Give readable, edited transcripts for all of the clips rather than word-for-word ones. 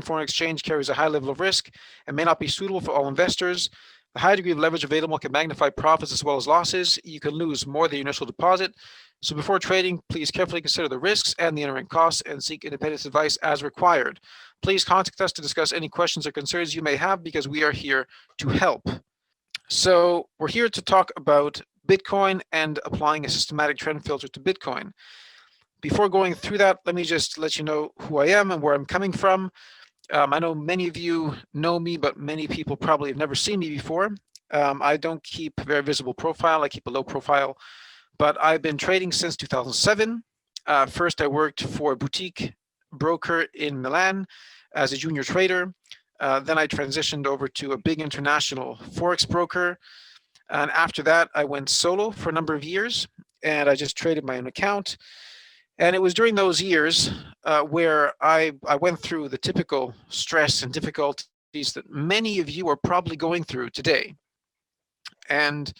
foreign exchange carries a high level of risk and may not be suitable for all investors. The high degree of leverage available can magnify profits as well as losses. You can lose more than your initial deposit. So before trading, please carefully consider the risks and the entering costs and seek independent advice as required. Please contact us to discuss any questions or concerns you may have because we are here to help. So we're here to talk about Bitcoin and applying a systematic trend filter to Bitcoin. Before going through that, let me just let you know who I am and where I'm coming from. I know many of you know me, but many people probably have never seen me before. I don't keep a very visible profile. I keep a low profile, but I've been trading since 2007. First, I worked for a boutique broker in Milan as a junior trader. Then I transitioned over to a big international Forex broker. And after that, I went solo for a number of years, and I just traded my own account. And it was during those years where I went through the typical stress and difficulties that many of you are probably going through today. And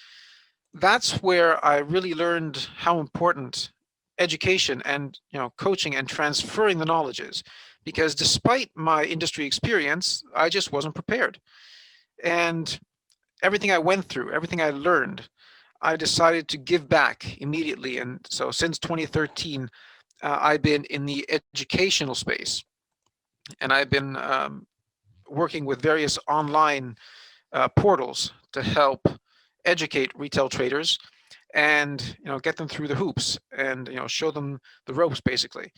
that's where I really learned how important education and coaching and transferring the knowledge is. Because despite my industry experience, I just wasn't prepared. And everything I went through, everything I learned, I decided to give back immediately. And so since 2013, I've been in the educational space, and I've been working with various online portals to help educate retail traders and get them through the hoops and show them the ropes basically.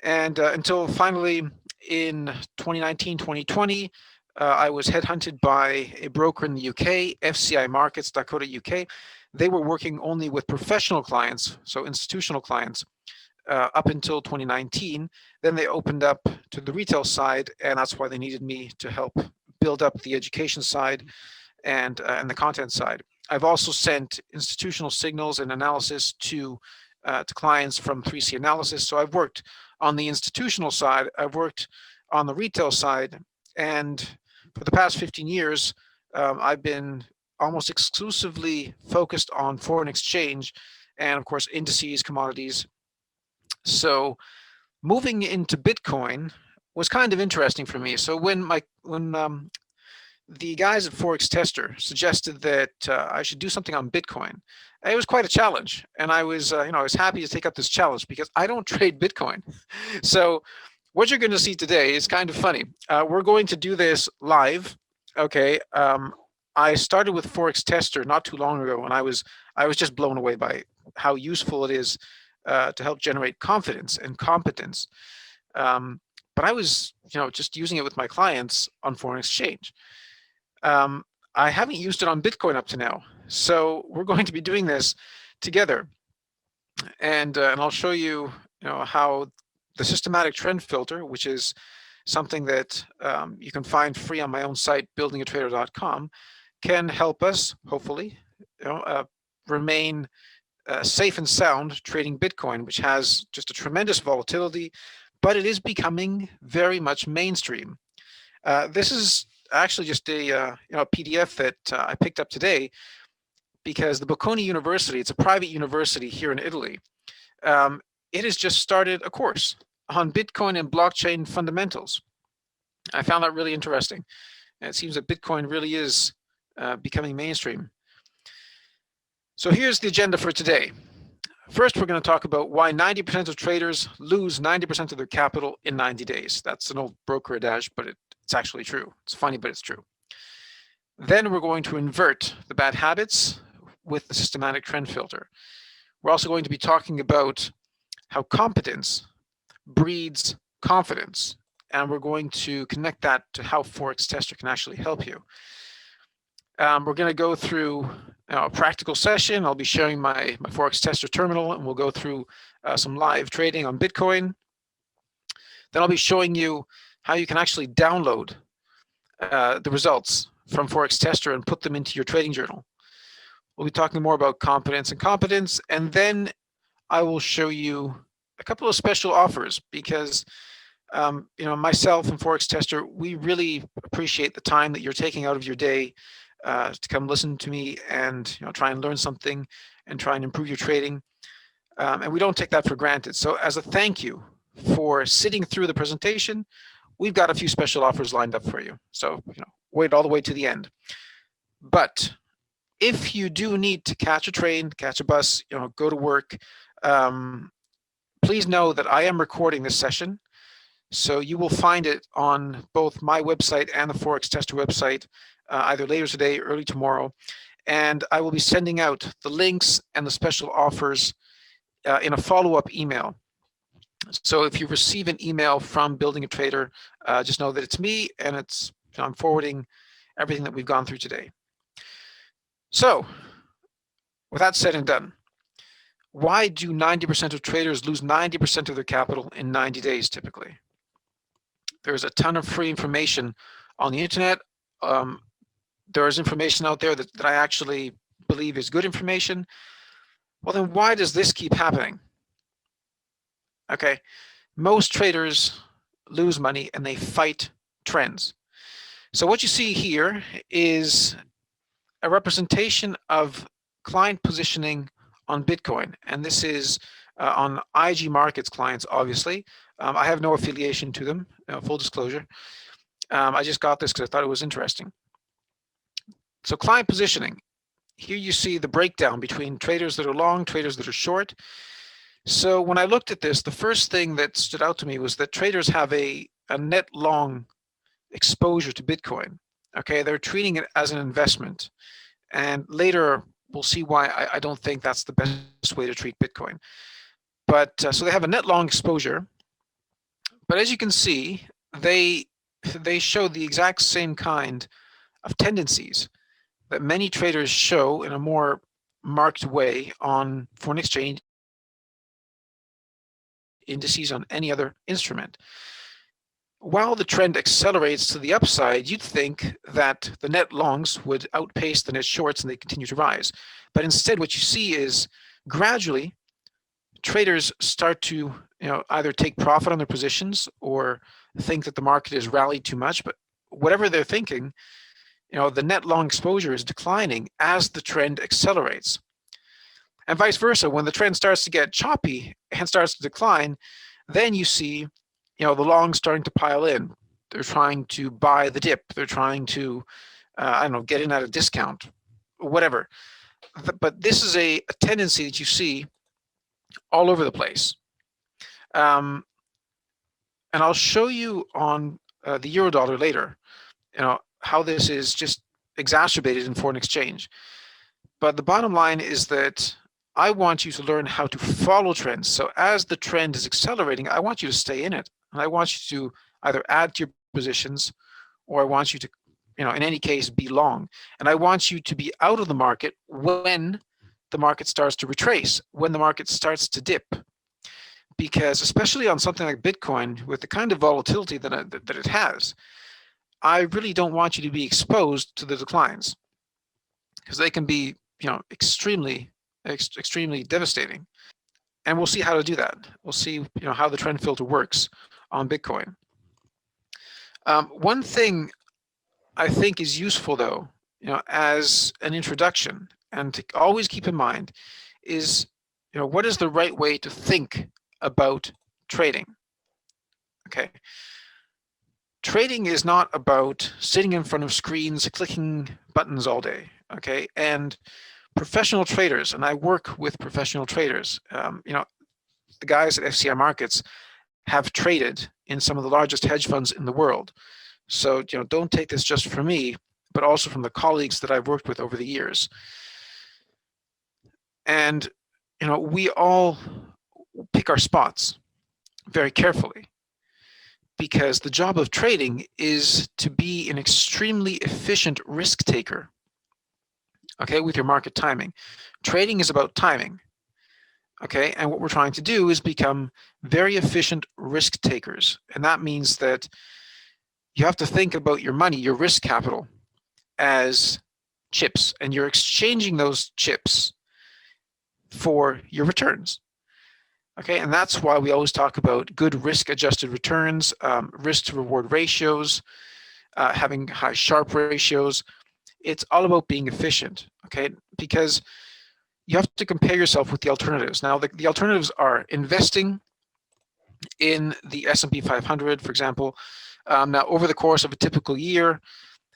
And until finally in 2019, 2020, I was headhunted by a broker in the UK, fcimarkets.co.uk. They were working only with professional clients, so institutional clients, up until 2019. Then they opened up to the retail side, and that's why they needed me to help build up the education side and the content side. I've also sent institutional signals and analysis to clients from 3C Analysis. So I've worked on the institutional side, I've worked on the retail side, and for the past 15 years, I've been almost exclusively focused on foreign exchange and, of course, indices, commodities. So moving into Bitcoin was kind of interesting for me. So when the guys at ForexTester suggested that I should do something on Bitcoin, it was quite a challenge, and I was I was happy to take up this challenge because I don't trade Bitcoin. So what you're going to see today is kind of funny. We're going to do this live. Okay. I started with ForexTester not too long ago, and I was just blown away by how useful it is to help generate confidence and competence. But I was just using it with my clients on foreign exchange. I haven't used it on Bitcoin up to now, so we're going to be doing this together, and I'll show you how the systematic trend filter, which is something that you can find free on my own site, buildingatrader.com, can help us hopefully remain safe and sound trading Bitcoin, which has just a tremendous volatility, but it is becoming very much mainstream. This is actually just a PDF that I picked up today because the Bocconi University, it's a private university here in Italy, it has just started a course on Bitcoin and blockchain fundamentals. I found that really interesting. And it seems that Bitcoin really is becoming mainstream. So here's the agenda for today. First, we're going to talk about why 90% of traders lose 90% of their capital in 90 days. That's an old broker adage, but it's actually true. It's funny, but it's true. Then we're going to invert the bad habits with the systematic trend filter. We're also going to be talking about how competence breeds confidence, and we're going to connect that to how ForexTester can actually help you. We're going to go through a practical session. I'll be sharing my ForexTester terminal, and we'll go through some live trading on Bitcoin. Then I'll be showing you how you can actually download the results from ForexTester and put them into your trading journal. We'll be talking more about competence and competence, and then I will show you a couple of special offers because myself and ForexTester, we really appreciate the time that you're taking out of your day to come listen to me and try and learn something and try and improve your trading. And we don't take that for granted. So as a thank you for sitting through the presentation, we've got a few special offers lined up for you. So, wait all the way to the end. But if you do need to catch a train, catch a bus, go to work, please know that I am recording this session. So you will find it on both my website and the ForexTester website, either later today, early tomorrow. And I will be sending out the links and the special offers in a follow-up email. So if you receive an email from Building a Trader, just know that it's me, and I'm forwarding everything that we've gone through today. So with that said and done, why do 90% of traders lose 90% of their capital in 90 days typically? There's a ton of free information on the internet. There is information out there that I actually believe is good information. Well, then why does this keep happening? Okay, most traders lose money and they fight trends. So what you see here is a representation of client positioning on Bitcoin, and this is on IG Markets clients, obviously. I have no affiliation to them, full disclosure. I just got this because I thought it was interesting. So client positioning, here you see the breakdown between traders that are long, traders that are short. So when I looked at this, the first thing that stood out to me was that traders have a net long exposure to Bitcoin. Okay, they're treating it as an investment. And later we'll see why I don't think that's the best way to treat Bitcoin. But so they have a net long exposure. But as you can see, they show the exact same kind of tendencies that many traders show in a more marked way on foreign exchange indices, on any other instrument. While the trend accelerates to the upside, you'd think that the net longs would outpace the net shorts and they continue to rise. But instead, what you see is gradually traders start to either take profit on their positions or think that the market has rallied too much. But whatever they're thinking, the net long exposure is declining as the trend accelerates. And vice versa, when the trend starts to get choppy and starts to decline, then you see the longs starting to pile in. They're trying to buy the dip. They're trying to, get in at a discount, whatever. But this is a tendency that you see all over the place. And I'll show you on the euro dollar later, how this is just exacerbated in foreign exchange. But the bottom line is that I want you to learn how to follow trends. So as the trend is accelerating, I want you to stay in it. And I want you to either add to your positions, or I want you to, in any case, be long. And I want you to be out of the market when the market starts to retrace, when the market starts to dip. Because especially on something like Bitcoin, with the kind of volatility that it has, I really don't want you to be exposed to the declines, because they can be, extremely devastating. And we'll see how to do that. We'll see, how the trend filter works on Bitcoin. One thing I think is useful, though, as an introduction, and to always keep in mind, is, what is the right way to think about trading? Okay. Trading is not about sitting in front of screens, clicking buttons all day. Okay. And professional traders, and I work with professional traders, the guys at FCI Markets have traded in some of the largest hedge funds in the world. So, don't take this just from me, but also from the colleagues that I've worked with over the years. And, we all pick our spots very carefully, because the job of trading is to be an extremely efficient risk taker, okay, with your market timing. Trading is about timing, okay, and what we're trying to do is become very efficient risk takers. And that means that you have to think about your money, your risk capital, as chips, and you're exchanging those chips for your returns. Okay, and that's why we always talk about good risk-adjusted returns, risk-to-reward ratios, having high Sharpe ratios. It's all about being efficient, okay? Because you have to compare yourself with the alternatives. Now, the alternatives are investing in the S&P 500, for example, Now, over the course of a typical year,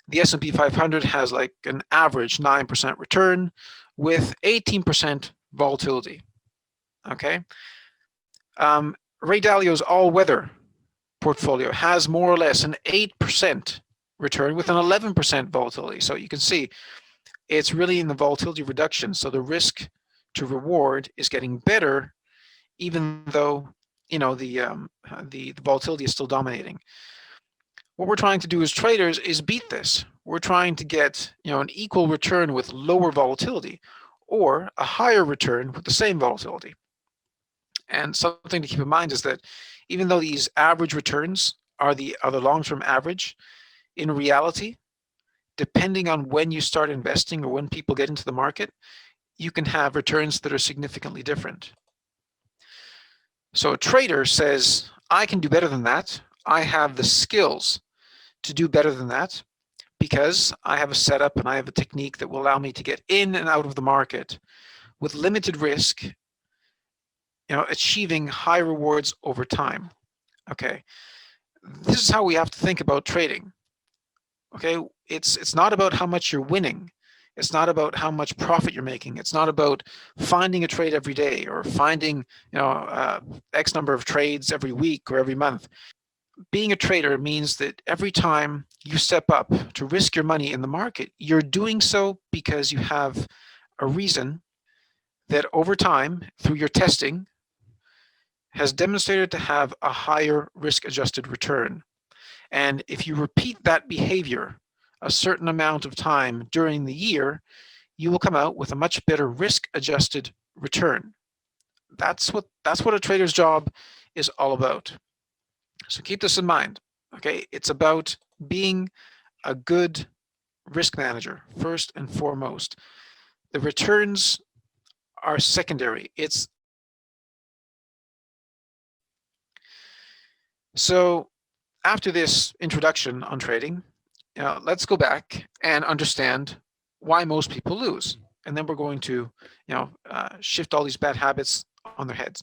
the S&P 500 has like an average 9% return with 18% volatility. Okay. Ray Dalio's all-weather portfolio has more or less an 8% return with an 11% volatility. So you can see it's really in the volatility reduction. So the risk to reward is getting better, even though the volatility is still dominating. What we're trying to do as traders is beat this. We're trying to get an equal return with lower volatility, or a higher return with the same volatility. And something to keep in mind is that even though these average returns are the long-term average, in reality, depending on when you start investing or when people get into the market, you can have returns that are significantly different. So a trader says, I can do better than that. I have the skills to do better than that because I have a setup and I have a technique that will allow me to get in and out of the market with limited risk, achieving high rewards over time. Okay, this is how we have to think about trading. Okay, it's not about how much you're winning. It's not about how much profit you're making. It's not about finding a trade every day or finding X number of trades every week or every month. Being a trader means that every time you step up to risk your money in the market, you're doing so because you have a reason that over time, through your testing, has demonstrated to have a higher risk-adjusted return. And if you repeat that behavior a certain amount of time during the year, you will come out with a much better risk-adjusted return. That's what a trader's job is all about. So keep this in mind. Okay, it's about being a good risk manager first and foremost. The returns are secondary. So after this introduction on trading, let's go back and understand why most people lose. And then we're going to shift all these bad habits on their heads.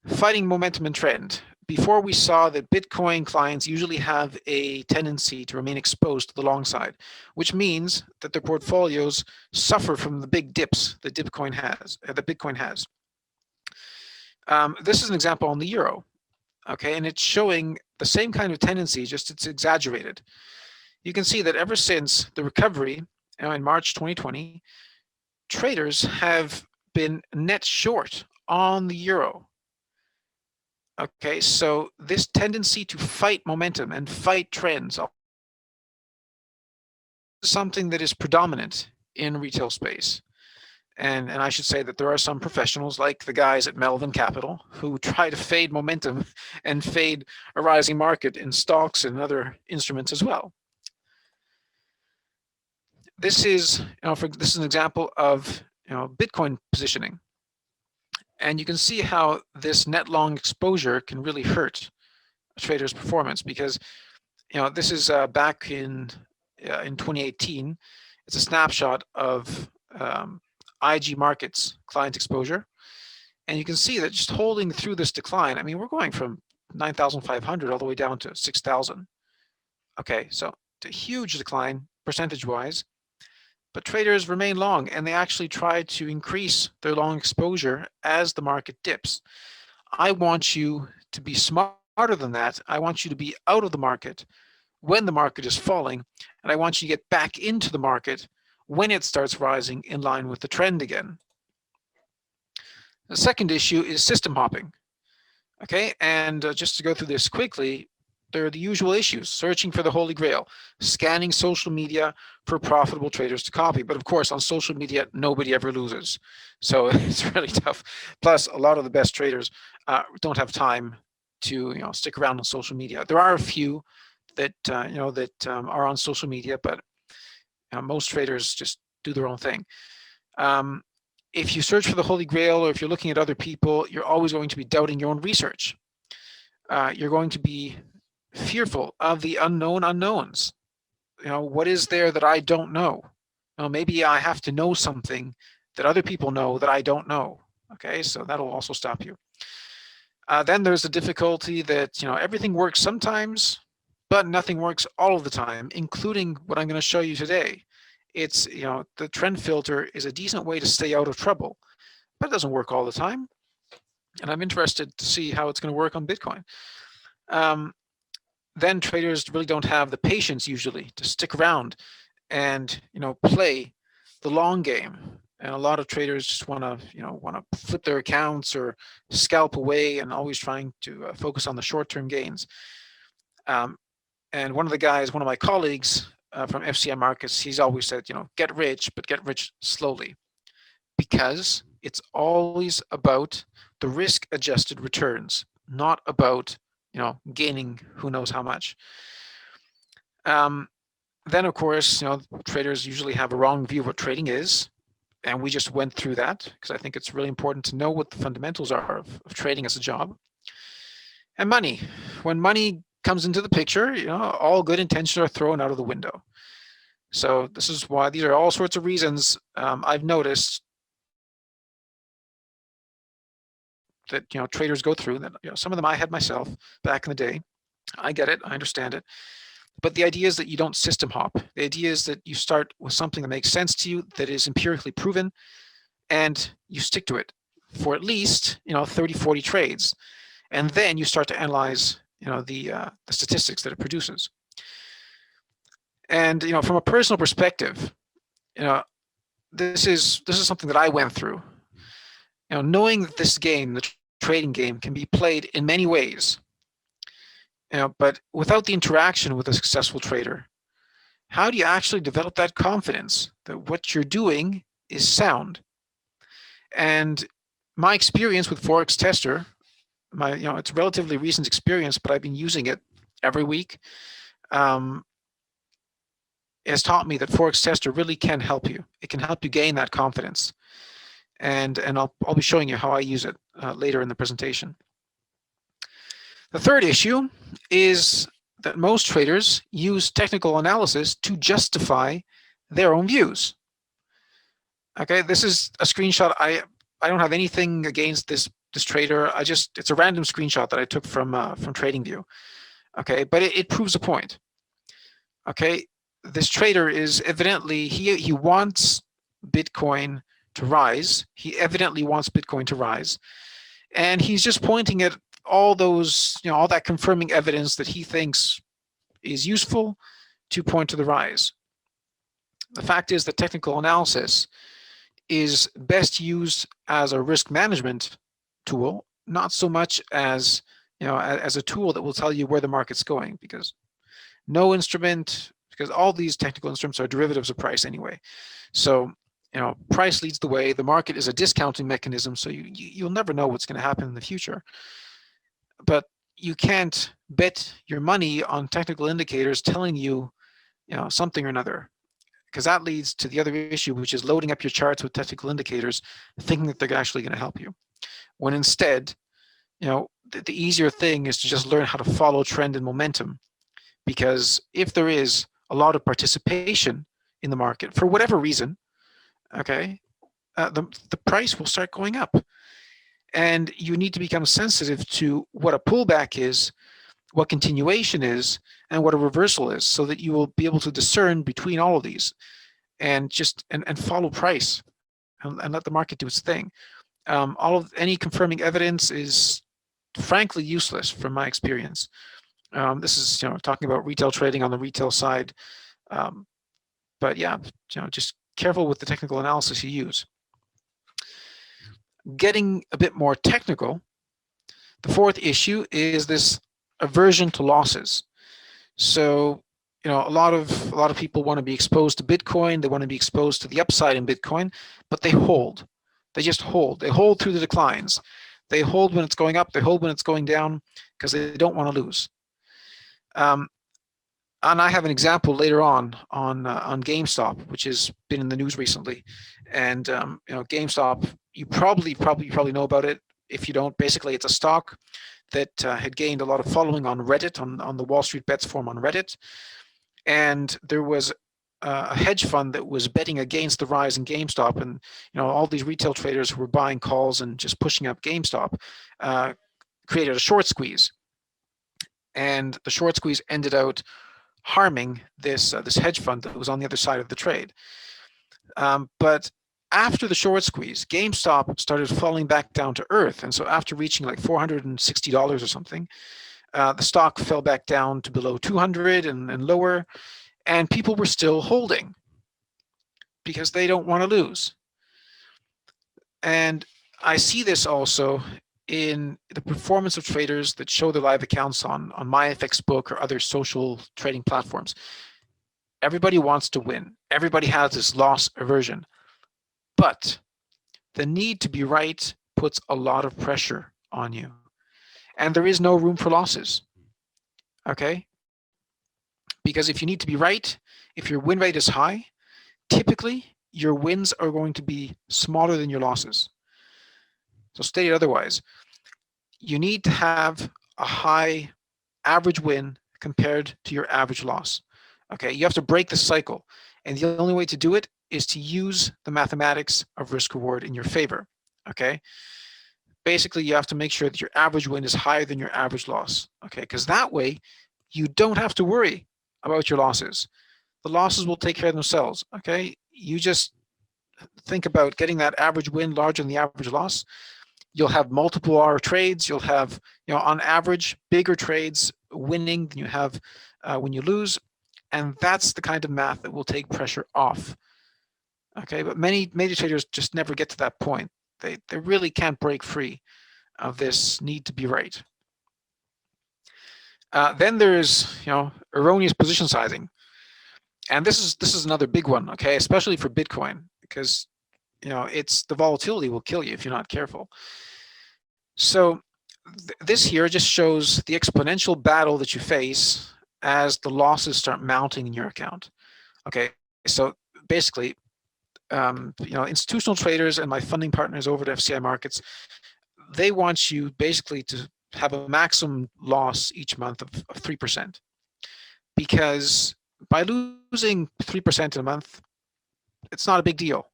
Fighting momentum and trend. Before, we saw that Bitcoin clients usually have a tendency to remain exposed to the long side, which means that their portfolios suffer from the big dips that Bitcoin has. This is an example on the euro. Okay, and it's showing the same kind of tendency, just it's exaggerated. You can see that ever since the recovery in March 2020, traders have been net short on the euro. Okay, so this tendency to fight momentum and fight trends is something that is predominant in retail space. And I should say that there are some professionals like the guys at Melvin Capital who try to fade momentum and fade a rising market in stocks and other instruments as well. This is, this is an example of Bitcoin positioning. And you can see how this net long exposure can really hurt a trader's performance because, this is back in 2018. It's a snapshot of IG markets client exposure. And you can see that just holding through this decline, I mean, we're going from 9,500 all the way down to 6,000. Okay, so it's a huge decline percentage-wise. But traders remain long, and they actually try to increase their long exposure as the market dips. I want you to be smarter than that. I want you to be out of the market when the market is falling, and I want you to get back into the market when it starts rising in line with the trend again. The second issue is system hopping. Okay, and just to go through this quickly, there are the usual issues: searching for the holy grail, scanning social media for profitable traders to copy. But of course, on social media, nobody ever loses. So it's really tough. Plus, a lot of the best traders don't have time to stick around on social media. There are a few that are on social media, but most traders just do their own thing. If you search for the holy grail, or if you're looking at other people, you're always going to be doubting your own research. You're going to be fearful of the unknown unknowns. What is there that I don't know? Maybe I have to know something that other people know that I don't know. Okay, so that'll also stop you. Then there's the difficulty that everything works sometimes, but nothing works all of the time, including what I'm going to show you today. It's, the trend filter is a decent way to stay out of trouble, but it doesn't work all the time. And I'm interested to see how it's going to work on Bitcoin. Then traders really don't have the patience usually to stick around and, play the long game. And a lot of traders just want to flip their accounts or scalp away and always trying to focus on the short-term gains. And one of my colleagues from FCM Markets, he's always said, get rich, but get rich slowly, because it's always about the risk-adjusted returns, not about, gaining who knows how much. Then, of course, traders usually have a wrong view of what trading is. And we just went through that because I think it's really important to know what the fundamentals are of trading as a job. And money. When money comes into the picture, all good intentions are thrown out of the window. So this is why these are all sorts of reasons I've noticed that traders go through. That some of them I had myself back in the day. I get it. I understand it. But the idea is that you don't system hop. The idea is that you start with something that makes sense to you, that is empirically proven, and you stick to it for at least 30, 40 trades. And then you start to analyze the statistics that it produces. And from a personal perspective, this is something that I went through. Knowing that this game, the trading game, can be played in many ways. But without the interaction with a successful trader, how do you actually develop that confidence that what you're doing is sound? And my experience with ForexTester, it's relatively recent experience, but I've been using it every week, has taught me that ForexTester really can help you. It can help you gain that confidence. And I'll be showing you how I use it later in the presentation. The third issue is that most traders use technical analysis to justify their own views. Okay, this is a screenshot. I don't have anything against this trader. It's a random screenshot that I took from TradingView. Okay, but it proves a point. Okay, this trader is evidently he wants Bitcoin to rise. He evidently wants Bitcoin to rise, and he's just pointing at all those, all that confirming evidence that he thinks is useful to point to the rise. The fact is that technical analysis is best used as a risk management tool, not so much as as a tool that will tell you where the market's going, because all these technical instruments are derivatives of price anyway. So price leads the way. The market is a discounting mechanism, so you'll never know what's going to happen in the future. But you can't bet your money on technical indicators telling you, something or another, because that leads to the other issue, which is loading up your charts with technical indicators, thinking that they're actually going to help you. When instead, the easier thing is to just learn how to follow trend and momentum, because if there is a lot of participation in the market for whatever reason, okay, the price will start going up. And you need to become sensitive to what a pullback is, what continuation is, and what a reversal is, so that you will be able to discern between all of these and follow price and let the market do its thing. Any confirming evidence is frankly useless from my experience. This is talking about retail trading on the retail side. But yeah, just careful with the technical analysis you use. Getting a bit more technical, the fourth issue is this aversion to losses. So, a lot of people want to be exposed to Bitcoin. They want to be exposed to the upside in Bitcoin, but they hold. They just hold. They hold through the declines. They hold when it's going up. They hold when it's going down, because they don't want to lose. And I have an example later on GameStop, which has been in the news recently. And GameStop, you probably know about it. If you don't, basically it's a stock that had gained a lot of following on Reddit, on the Wall Street Bets forum on Reddit. And there was a hedge fund that was betting against the rise in GameStop, and all these retail traders who were buying calls and just pushing up GameStop created a short squeeze. and the short squeeze ended out harming this this hedge fund that was on the other side of the trade. But after the short squeeze, GameStop started falling back down to earth, and so after reaching like $460 or something, the stock fell back down to below 200 and lower, and people were still holding because they don't want to lose. And I see this also in the performance of traders that show their live accounts on MyFXBook or other social trading platforms. Everybody wants to win. Everybody has this loss aversion. But the need to be right puts a lot of pressure on you. And there is no room for losses. Okay? Because if you need to be right, if your win rate is high, typically your wins are going to be smaller than your losses. So stated otherwise, you need to have a high average win compared to your average loss. Okay, you have to break the cycle, and the only way to do it is to use the mathematics of risk reward in your favor. Okay, basically you have to make sure that your average win is higher than your average loss. Okay, because that way you don't have to worry about your losses. The losses will take care of themselves. Okay, you just think about getting that average win larger than the average loss. You'll have multiple hour trades. You'll have, on average, bigger trades winning than you have when you lose. And that's the kind of math that will take pressure off. Okay, but many major traders just never get to that point. They really can't break free of this need to be right. Then there's, erroneous position sizing. And this is another big one, okay, especially for Bitcoin, because it's the volatility will kill you if you're not careful. So this here just shows the exponential battle that you face as the losses start mounting in your account. Okay, so basically, institutional traders and my funding partners over at FCI Markets, they want you basically to have a maximum loss each month of 3%, because by losing 3% in a month, it's not a big deal.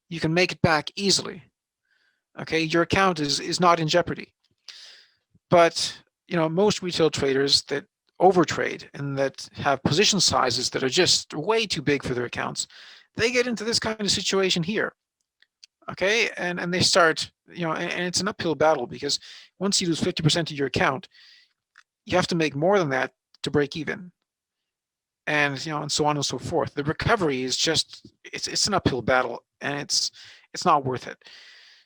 You can make it back easily. Okay, your account is not in jeopardy. But most retail traders that overtrade and that have position sizes that are just way too big for their accounts, they get into this kind of situation here. Okay, and they start, and it's an uphill battle, because once you lose 50% of your account, you have to make more than that to break even. And and so on and so forth. The recovery is just it's an uphill battle, and it's not worth it.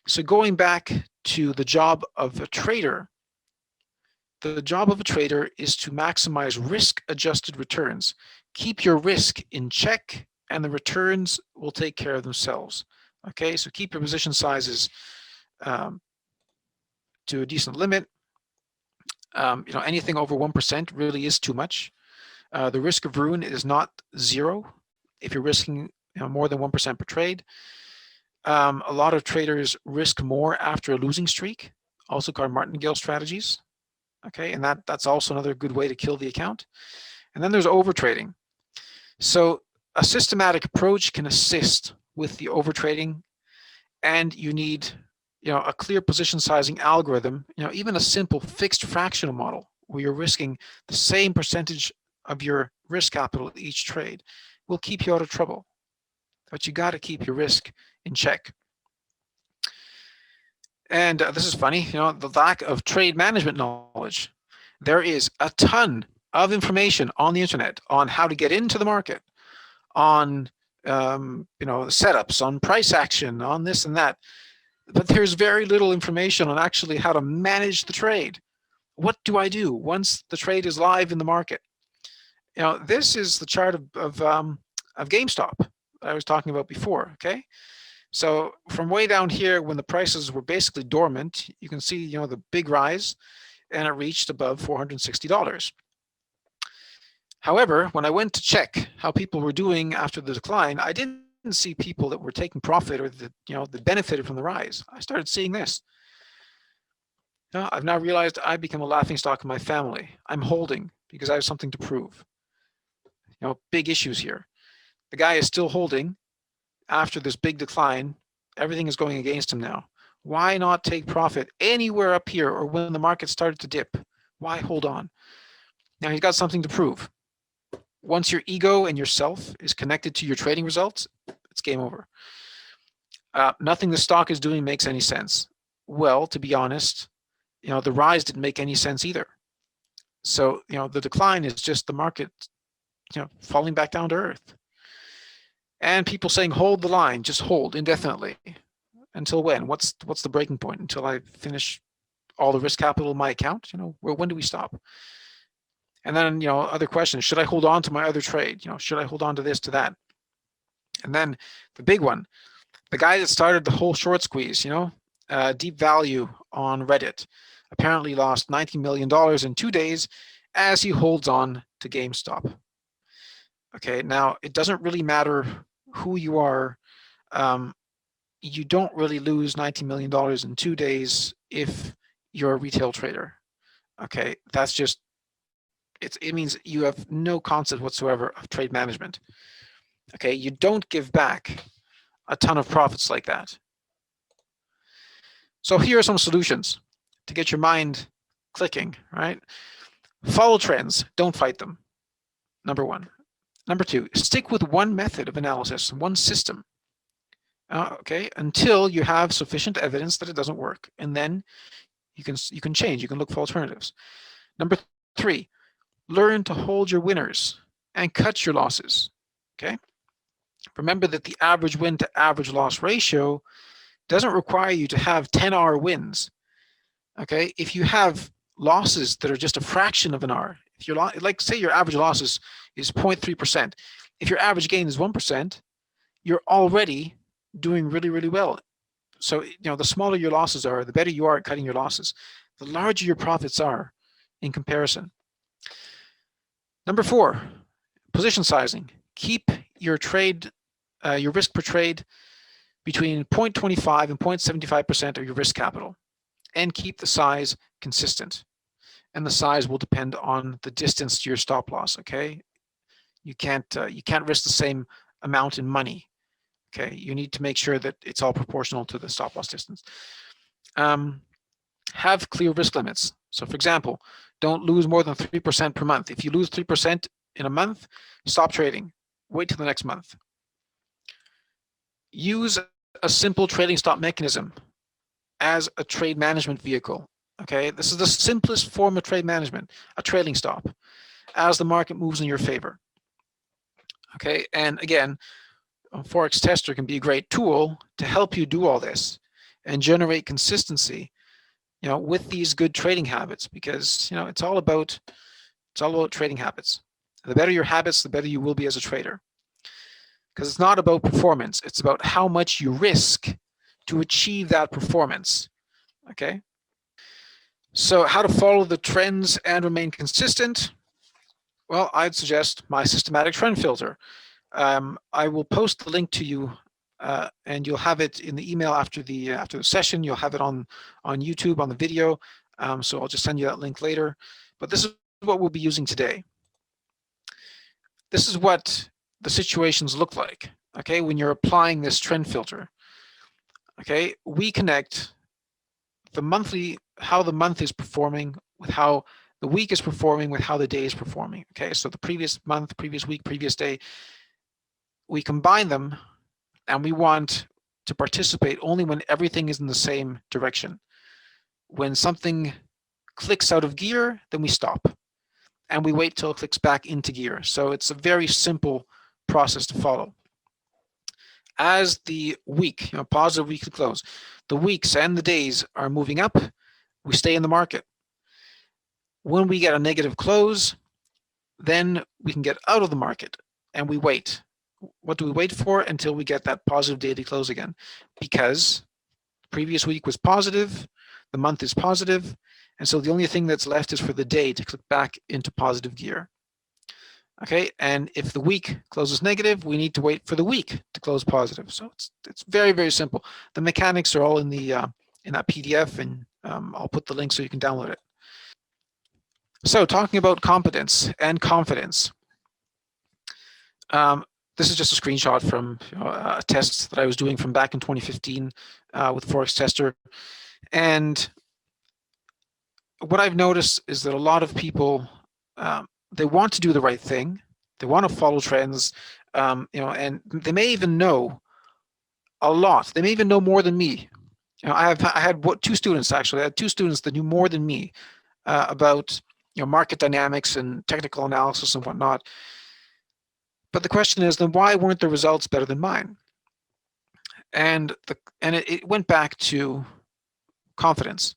So going back to the job of a trader, the job of a trader is to maximize risk-adjusted returns. Keep your risk in check, and the returns will take care of themselves. Okay, so keep your position sizes to a decent limit. Anything over 1% really is too much. The risk of ruin is not zero if you're risking more than 1% per trade. A lot of traders risk more after a losing streak, also called martingale strategies. Okay, and that's also another good way to kill the account. And then there's overtrading. So a systematic approach can assist with the overtrading, and you need a clear position sizing algorithm, even a simple fixed fractional model where you're risking the same percentage of your risk capital each trade will keep you out of trouble. But you got to keep your risk in check. And this is funny, the lack of trade management knowledge. There is a ton of information on the internet on how to get into the market, on setups, on price action, on this and that. But there's very little information on actually how to manage the trade. What do I do once the trade is live in the market? This is the chart of GameStop that I was talking about before. Okay, so from way down here, when the prices were basically dormant, you can see the big rise, and it reached above $460. However, when I went to check how people were doing after the decline, I didn't see people that were taking profit or that benefited from the rise. I started seeing this. I've now realized I become a laughingstock in my family. I'm holding because I have something to prove. Big issues here. The guy is still holding after this big decline. Everything is going against him now. Why not take profit anywhere up here or when the market started to dip? Why hold on? Now he's got something to prove. Once your ego and yourself is connected to your trading results, it's game over. Nothing the stock is doing makes any sense. Well, to be honest, the rise didn't make any sense either. So, the decline is just the market, falling back down to earth. And people saying, hold the line, just hold indefinitely. Until when? What's the breaking point? Until I finish all the risk capital in my account? When do we stop? And then, other questions. Should I hold on to my other trade? Should I hold on to this, to that? And then the big one, the guy that started the whole short squeeze, Deep Value on Reddit, apparently lost $90 million in 2 days as he holds on to GameStop. Okay, now it doesn't really matter who you are. You don't really lose $90 million in 2 days if you're a retail trader. Okay, that's just, it means you have no concept whatsoever of trade management. Okay, you don't give back a ton of profits like that. So here are some solutions to get your mind clicking, right? Follow trends, don't fight them. Number one. Number two, stick with one method of analysis, one system. Okay, until you have sufficient evidence that it doesn't work, and then you can change. You can look for alternatives. Number three, learn to hold your winners and cut your losses. Okay, remember that the average win to average loss ratio doesn't require you to have 10R wins. Okay, if you have losses that are just a fraction of an R, if you're like, say your average loss is 0.3%, if your average gain is 1%, you're already doing really, really well. So, the smaller your losses are, the better you are at cutting your losses. The larger your profits are in comparison. Number four, position sizing. Keep your trade, your risk per trade between 0.25 and 0.75% of your risk capital, and keep the size consistent. And the size will depend on the distance to your stop loss. Okay, you can't risk the same amount in money. Okay, you need to make sure that it's all proportional to the stop loss distance. Have clear risk limits. So, for example, don't lose more than 3% per month. If you lose 3% in a month, stop trading. Wait till the next month. Use a simple trading stop mechanism as a trade management vehicle. Okay, this is the simplest form of trade management, a trailing stop, as the market moves in your favor. Okay, and again, ForexTester can be a great tool to help you do all this and generate consistency, with these good trading habits, because it's all about trading habits. The better your habits, the better you will be as a trader. Because it's not about performance, it's about how much you risk to achieve that performance. Okay. So how to follow the trends and remain consistent? Well, I'd suggest my systematic trend filter. I will post the link to you, and you'll have it in the email after the session. You'll have it on YouTube on the video. So I'll just send you that link later. But this is what we'll be using today. This is what the situations look like. Okay, when you're applying this trend filter. Okay, we connect how the month is performing with how the week is performing with how the day is performing. Okay, so the previous month, previous week, previous day, we combine them, and we want to participate only when everything is in the same direction. When something clicks out of gear, then we stop, and we wait till it clicks back into gear. So it's a very simple process to follow. As the week, positive weekly close, the weeks and the days are moving up, we stay in the market. When we get a negative close, then we can get out of the market and we wait. What do we wait for? Until we get that positive daily close again, because the previous week was positive, the month is positive, and so the only thing that's left is for the day to click back into positive gear. Okay, and if the week closes negative, we need to wait for the week to close positive. So it's very, very simple. The mechanics are all in that PDF, and I'll put the link so you can download it. So talking about competence and confidence. This is just a screenshot from a test that I was doing from back in 2015 with ForexTester. And what I've noticed is that a lot of people they want to do the right thing. They want to follow trends, and they may even know a lot. They may even know more than me. I had two students actually. I had two students that knew more than me about market dynamics and technical analysis and whatnot. But the question is, then why weren't the results better than mine? And it went back to confidence.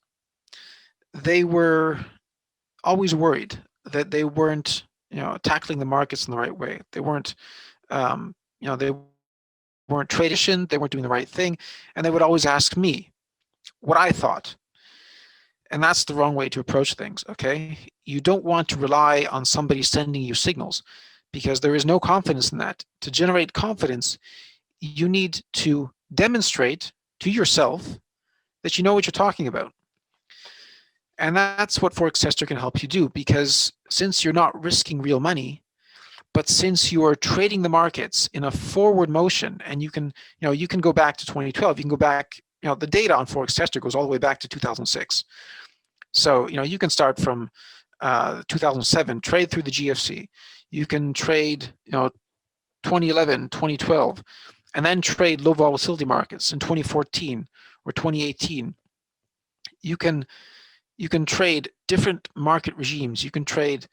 They were always worried that they weren't tackling the markets in the right way. They weren't they weren't tradition, they weren't doing the right thing, and they would always ask me what I thought. And that's the wrong way to approach things, okay? You don't want to rely on somebody sending you signals because there is no confidence in that. To generate confidence, you need to demonstrate to yourself that you know what you're talking about. And that's what ForexTester can help you do, because since you're not risking real money, but since you are trading the markets in a forward motion, and you can go back to 2012, you can go back, the data on ForexTester goes all the way back to 2006. So, you can start from 2007, trade through the GFC. You can trade, 2011, 2012, and then trade low volatility markets in 2014 or 2018. You can trade different market regimes. You can trade,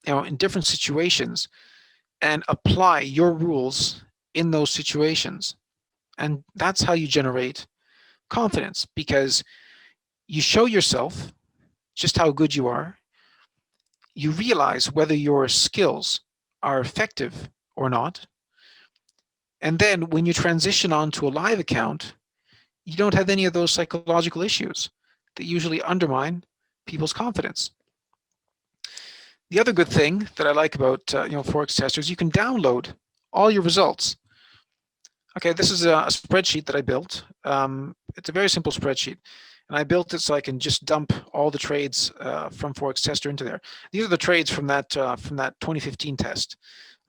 in different situations and apply your rules in those situations. And that's how you generate confidence, because you show yourself just how good you are. You realize whether your skills are effective or not. And then when you transition onto a live account, you don't have any of those psychological issues that usually undermine people's confidence. The other good thing that I like about ForexTester is you can download all your results. Okay, this is a spreadsheet that I built. It's a very simple spreadsheet, and I built it so I can just dump all the trades from ForexTester into there. These are the trades from that 2015 test.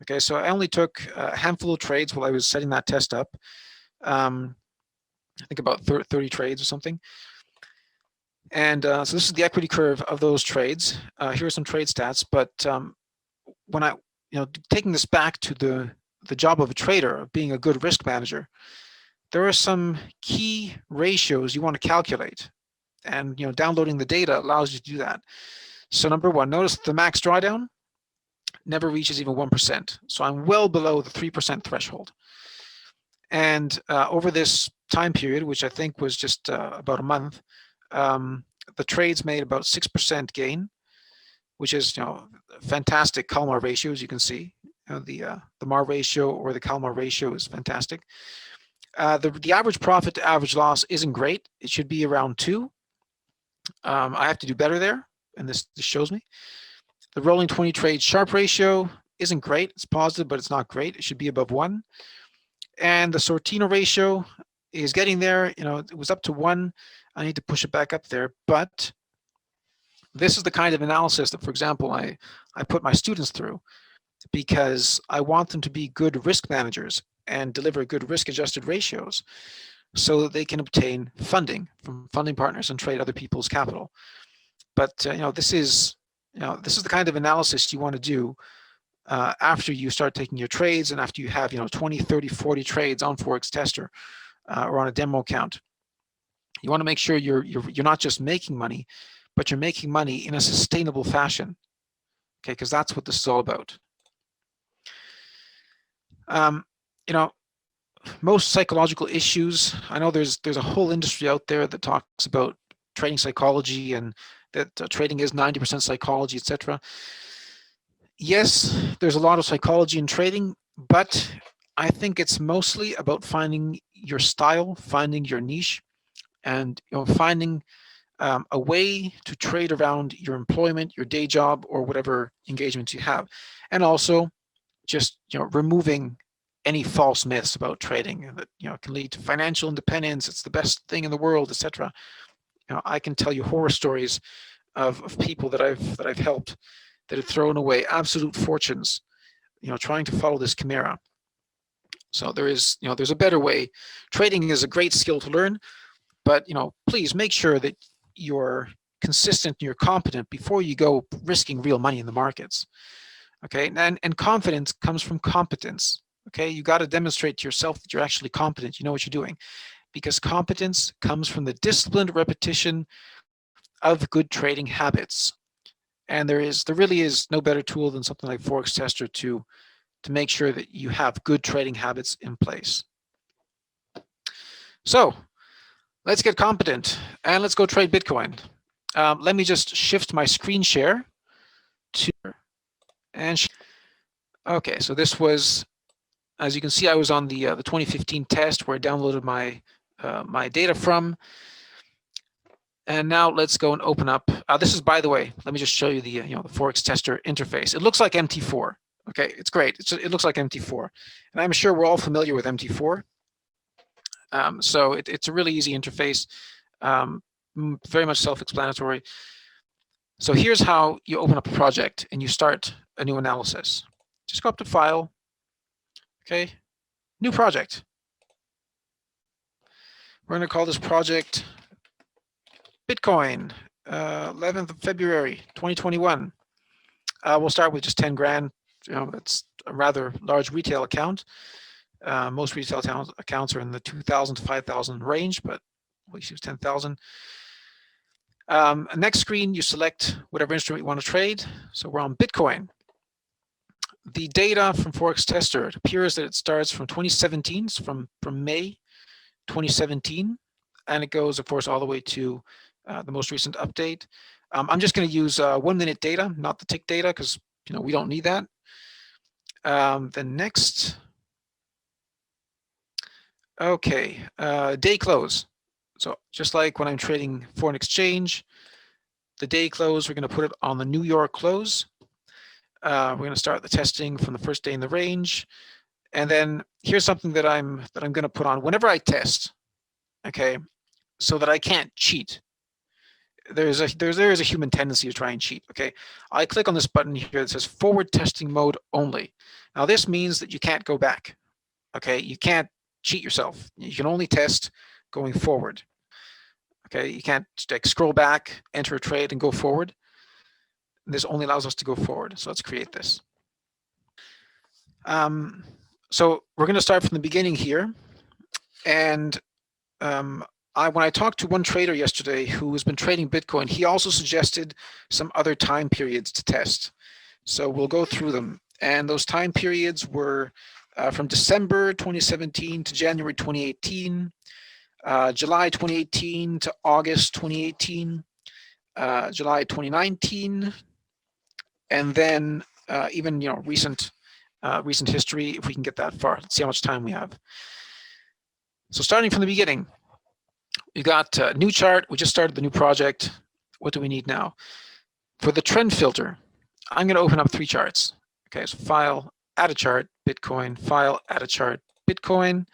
Okay, so I only took a handful of trades while I was setting that test up. I think about 30 trades or something. And so this is the equity curve of those trades. Here are some trade stats, but when I, taking this back to the job of a trader, of being a good risk manager, there are some key ratios you want to calculate, and downloading the data allows you to do that. So number one, notice the max drawdown never reaches even 1%. So I'm well below the 3% threshold. And over this time period, which I think was just about a month, the trades made about 6% gain, which is fantastic Kalmar ratio, as you can see. The MAR ratio or the Kalmar ratio is fantastic. The average profit to average loss isn't great. It should be around 2. I have to do better there, and this shows me. The rolling 20 trade Sharpe ratio isn't great. It's positive, but it's not great. It should be above 1. And the Sortino ratio is getting there. It was up to 1. I need to push it back up there. But this is the kind of analysis that, for example, I put my students through, because I want them to be good risk managers and deliver good risk-adjusted ratios so that they can obtain funding from funding partners and trade other people's capital. But this is the kind of analysis you want to do after you start taking your trades, and after you have 20, 30, 40 trades on ForexTester or on a demo account. You want to make sure you're not just making money, but you're making money in a sustainable fashion. Okay, because that's what this is all about. Most psychological issues, I know there's a whole industry out there that talks about trading psychology, and that trading is 90% psychology, etc. Yes, there's a lot of psychology in trading, but I think it's mostly about finding your style, finding your niche, and finding a way to trade around your employment, your day job, or whatever engagements you have, and also just removing any false myths about trading that can lead to financial independence. It's the best thing in the world, etc. I can tell you horror stories of people that I've helped that have thrown away absolute fortunes, trying to follow this chimera. So there's a better way. Trading is a great skill to learn, but please make sure that you're consistent and you're competent before you go risking real money in the markets. Okay, and confidence comes from competence. Okay, you got to demonstrate to yourself that you're actually competent, you know what you're doing, because competence comes from the disciplined repetition of good trading habits. And there really is no better tool than something like ForexTester to make sure that you have good trading habits in place. So let's get competent and let's go trade Bitcoin. Let me just shift my screen share to okay. So this was, as you can see, I was on the 2015 test where I downloaded my my data from. And now let's go and open up. This is, by the way, let me just show you the the ForexTester interface. It looks like MT4. Okay, it's great. It looks like MT4, and I'm sure we're all familiar with MT4. So it's a really easy interface, very much self-explanatory. So here's how you open up a project and you start a new analysis. Just go up to File. Okay, New Project. We're going to call this project Bitcoin, 11th of February, 2021. We'll start with just 10 grand. It's a rather large retail account. Most retail accounts are in the 2,000 to 5,000 range, but we'll use 10,000. Next screen, you select whatever instrument you want to trade. So we're on Bitcoin. The data from ForexTester, it appears that it starts from 2017, from May 2017, and it goes, of course, all the way to the most recent update. I'm just going to use 1 minute data, not the tick data, because we don't need that. Then next, okay, day close. So just like when I'm trading foreign exchange, the day close, we're going to put it on the New York close. We're going to start the testing from the first day in the range, and then here's something that I'm going to put on whenever I test. Okay, so that I can't cheat. There is a human tendency to try and cheat. Okay, I click on this button here that says forward testing mode only. Now this means that you can't go back. Okay, you can't cheat yourself. You can only test going forward. Okay, you can't like scroll back, enter a trade, and go forward. This only allows us to go forward. So let's create this. So we're going to start from the beginning here, and when I talked to one trader yesterday who has been trading Bitcoin, he also suggested some other time periods to test. So we'll go through them. And those time periods were from December 2017 to January 2018, July 2018 to August 2018, July 2019, and then even recent history, if we can get that far. Let's see how much time we have. So starting from the beginning, we got a new chart. We just started the new project. What do we need now? For the trend filter, I'm going to open up 3 charts. Okay, so File, Add a Chart, Bitcoin, File, Add a Chart, Bitcoin,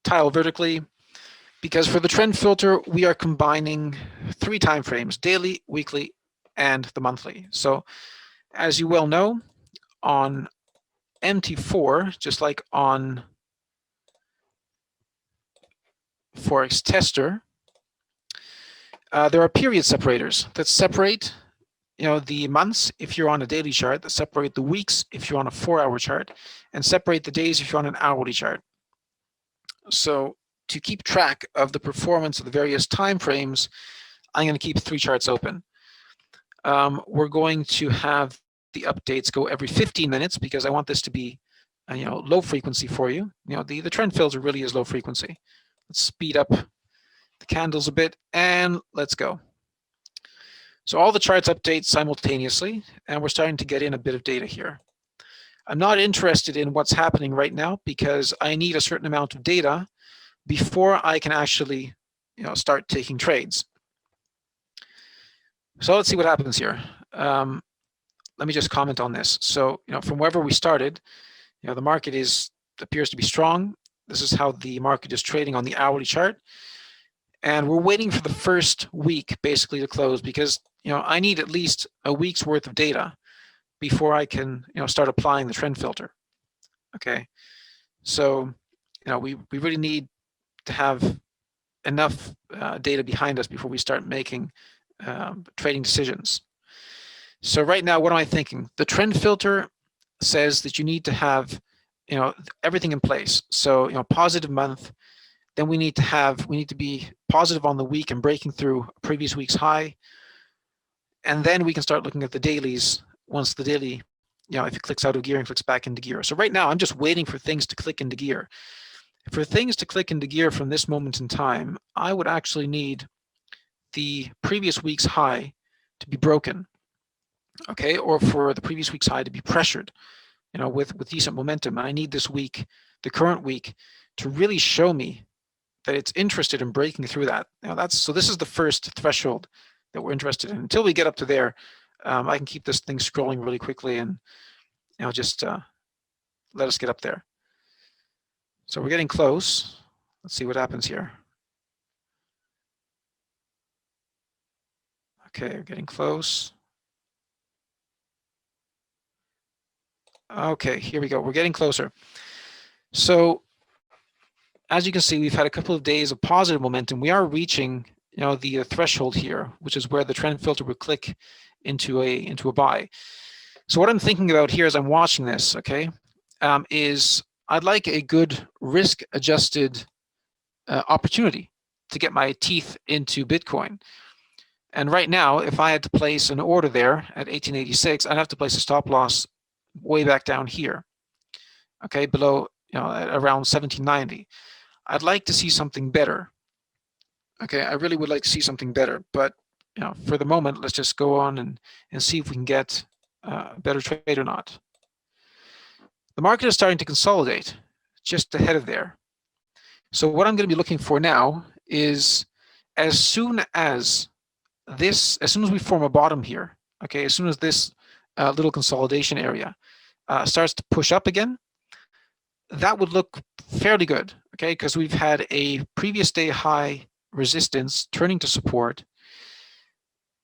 tile vertically, because for the trend filter, we are combining 3 time frames, daily, weekly, and the monthly. So as you well know, on MT4, just like on ForexTester, there are period separators that separate the months if you're on a daily chart, that separate the weeks if you're on a 4-hour chart, and separate the days if you're on an hourly chart. So to keep track of the performance of the various time frames, I'm going to keep 3 charts open. We're going to have the updates go every 15 minutes because I want this to be low frequency for you. The trend filter really is low frequency. Let's speed up the candles a bit and let's go. So all the charts update simultaneously, and we're starting to get in a bit of data here. I'm not interested in what's happening right now because I need a certain amount of data before I can actually start taking trades. So let's see what happens here. Let me just comment on this. So from wherever we started, the market appears to be strong. This is how the market is trading on the hourly chart. And we're waiting for the first week basically to close because I need at least a week's worth of data before I can start applying the trend filter. Okay, so we really need to have enough data behind us before we start making trading decisions. So right now, what am I thinking? The trend filter says that you need to have, everything in place. So, positive month. Then we need to be positive on the week and breaking through a previous week's high. And then we can start looking at the dailies once the daily, if it clicks out of gear and clicks back into gear. So right now, I'm just waiting for things to click into gear. For things to click into gear from this moment in time, I would actually need the previous week's high to be broken, okay, or for the previous week's high to be pressured, with decent momentum. And I need this week, the current week, to really show me that it's interested in breaking through that. So this is the first threshold that we're interested in. Until we get up to there, I can keep this thing scrolling really quickly and just let us get up there. So we're getting close. Let's see what happens here. Okay, we're getting close. Okay, here we go. We're getting closer. So as you can see, we've had a couple of days of positive momentum. We are reaching, the threshold here, which is where the trend filter would click into a buy. So what I'm thinking about here as I'm watching this, okay, is I'd like a good risk-adjusted opportunity to get my teeth into Bitcoin. And right now, if I had to place an order there at 1886, I'd have to place a stop loss way back down here, okay, below, at around 1790. I'd like to see something better. Okay, I really would like to see something better, but for the moment, let's just go on and see if we can get a better trade or not. The market is starting to consolidate just ahead of there. So what I'm going to be looking for now is as soon as we form a bottom here, okay, as soon as this little consolidation area starts to push up again, that would look fairly good, okay, because we've had a previous day high resistance turning to support,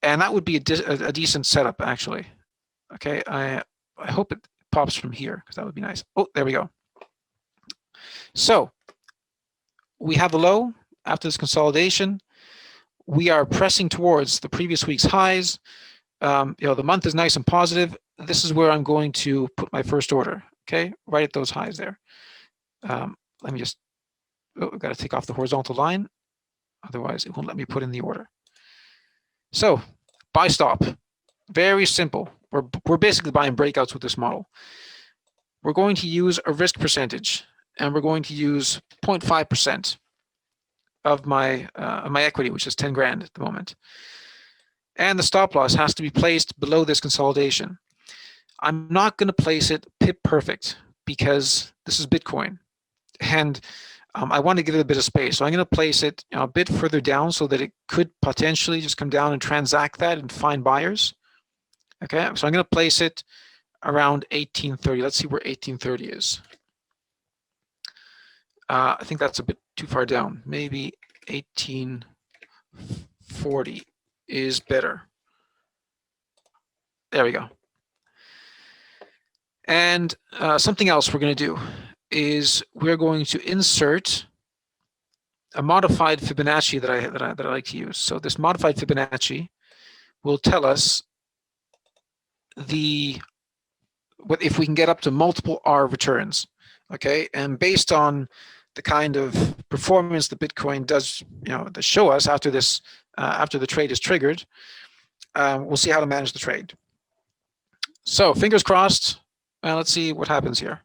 and that would be a decent setup, actually. Okay, I hope it pops from here, because that would be nice. Oh, there we go. So we have a low after this consolidation. We are pressing towards the previous week's highs. The month is nice and positive. This is where I'm going to put my first order, okay, right at those highs there. Let me just, I've got to take off the horizontal line. Otherwise, it won't let me put in the order. So, buy stop. Very simple. We're basically buying breakouts with this model. We're going to use a risk percentage, and we're going to use 0.5% of my equity, which is 10 grand at the moment. And the stop loss has to be placed below this consolidation. I'm not going to place it pip perfect because this is Bitcoin, and I want to give it a bit of space. So I'm going to place it a bit further down so that it could potentially just come down and transact that and find buyers. Okay, so I'm going to place it around 1830. Let's see where 1830 is. I think that's a bit too far down. Maybe 1840 is better. There we go. And something else we're going to do is we're going to insert a modified Fibonacci that I like to use. So this modified Fibonacci will tell us if we can get up to multiple R returns, okay? And based on the kind of performance that Bitcoin does, to show us after this, after the trade is triggered, we'll see how to manage the trade. So fingers crossed. Let's see what happens here.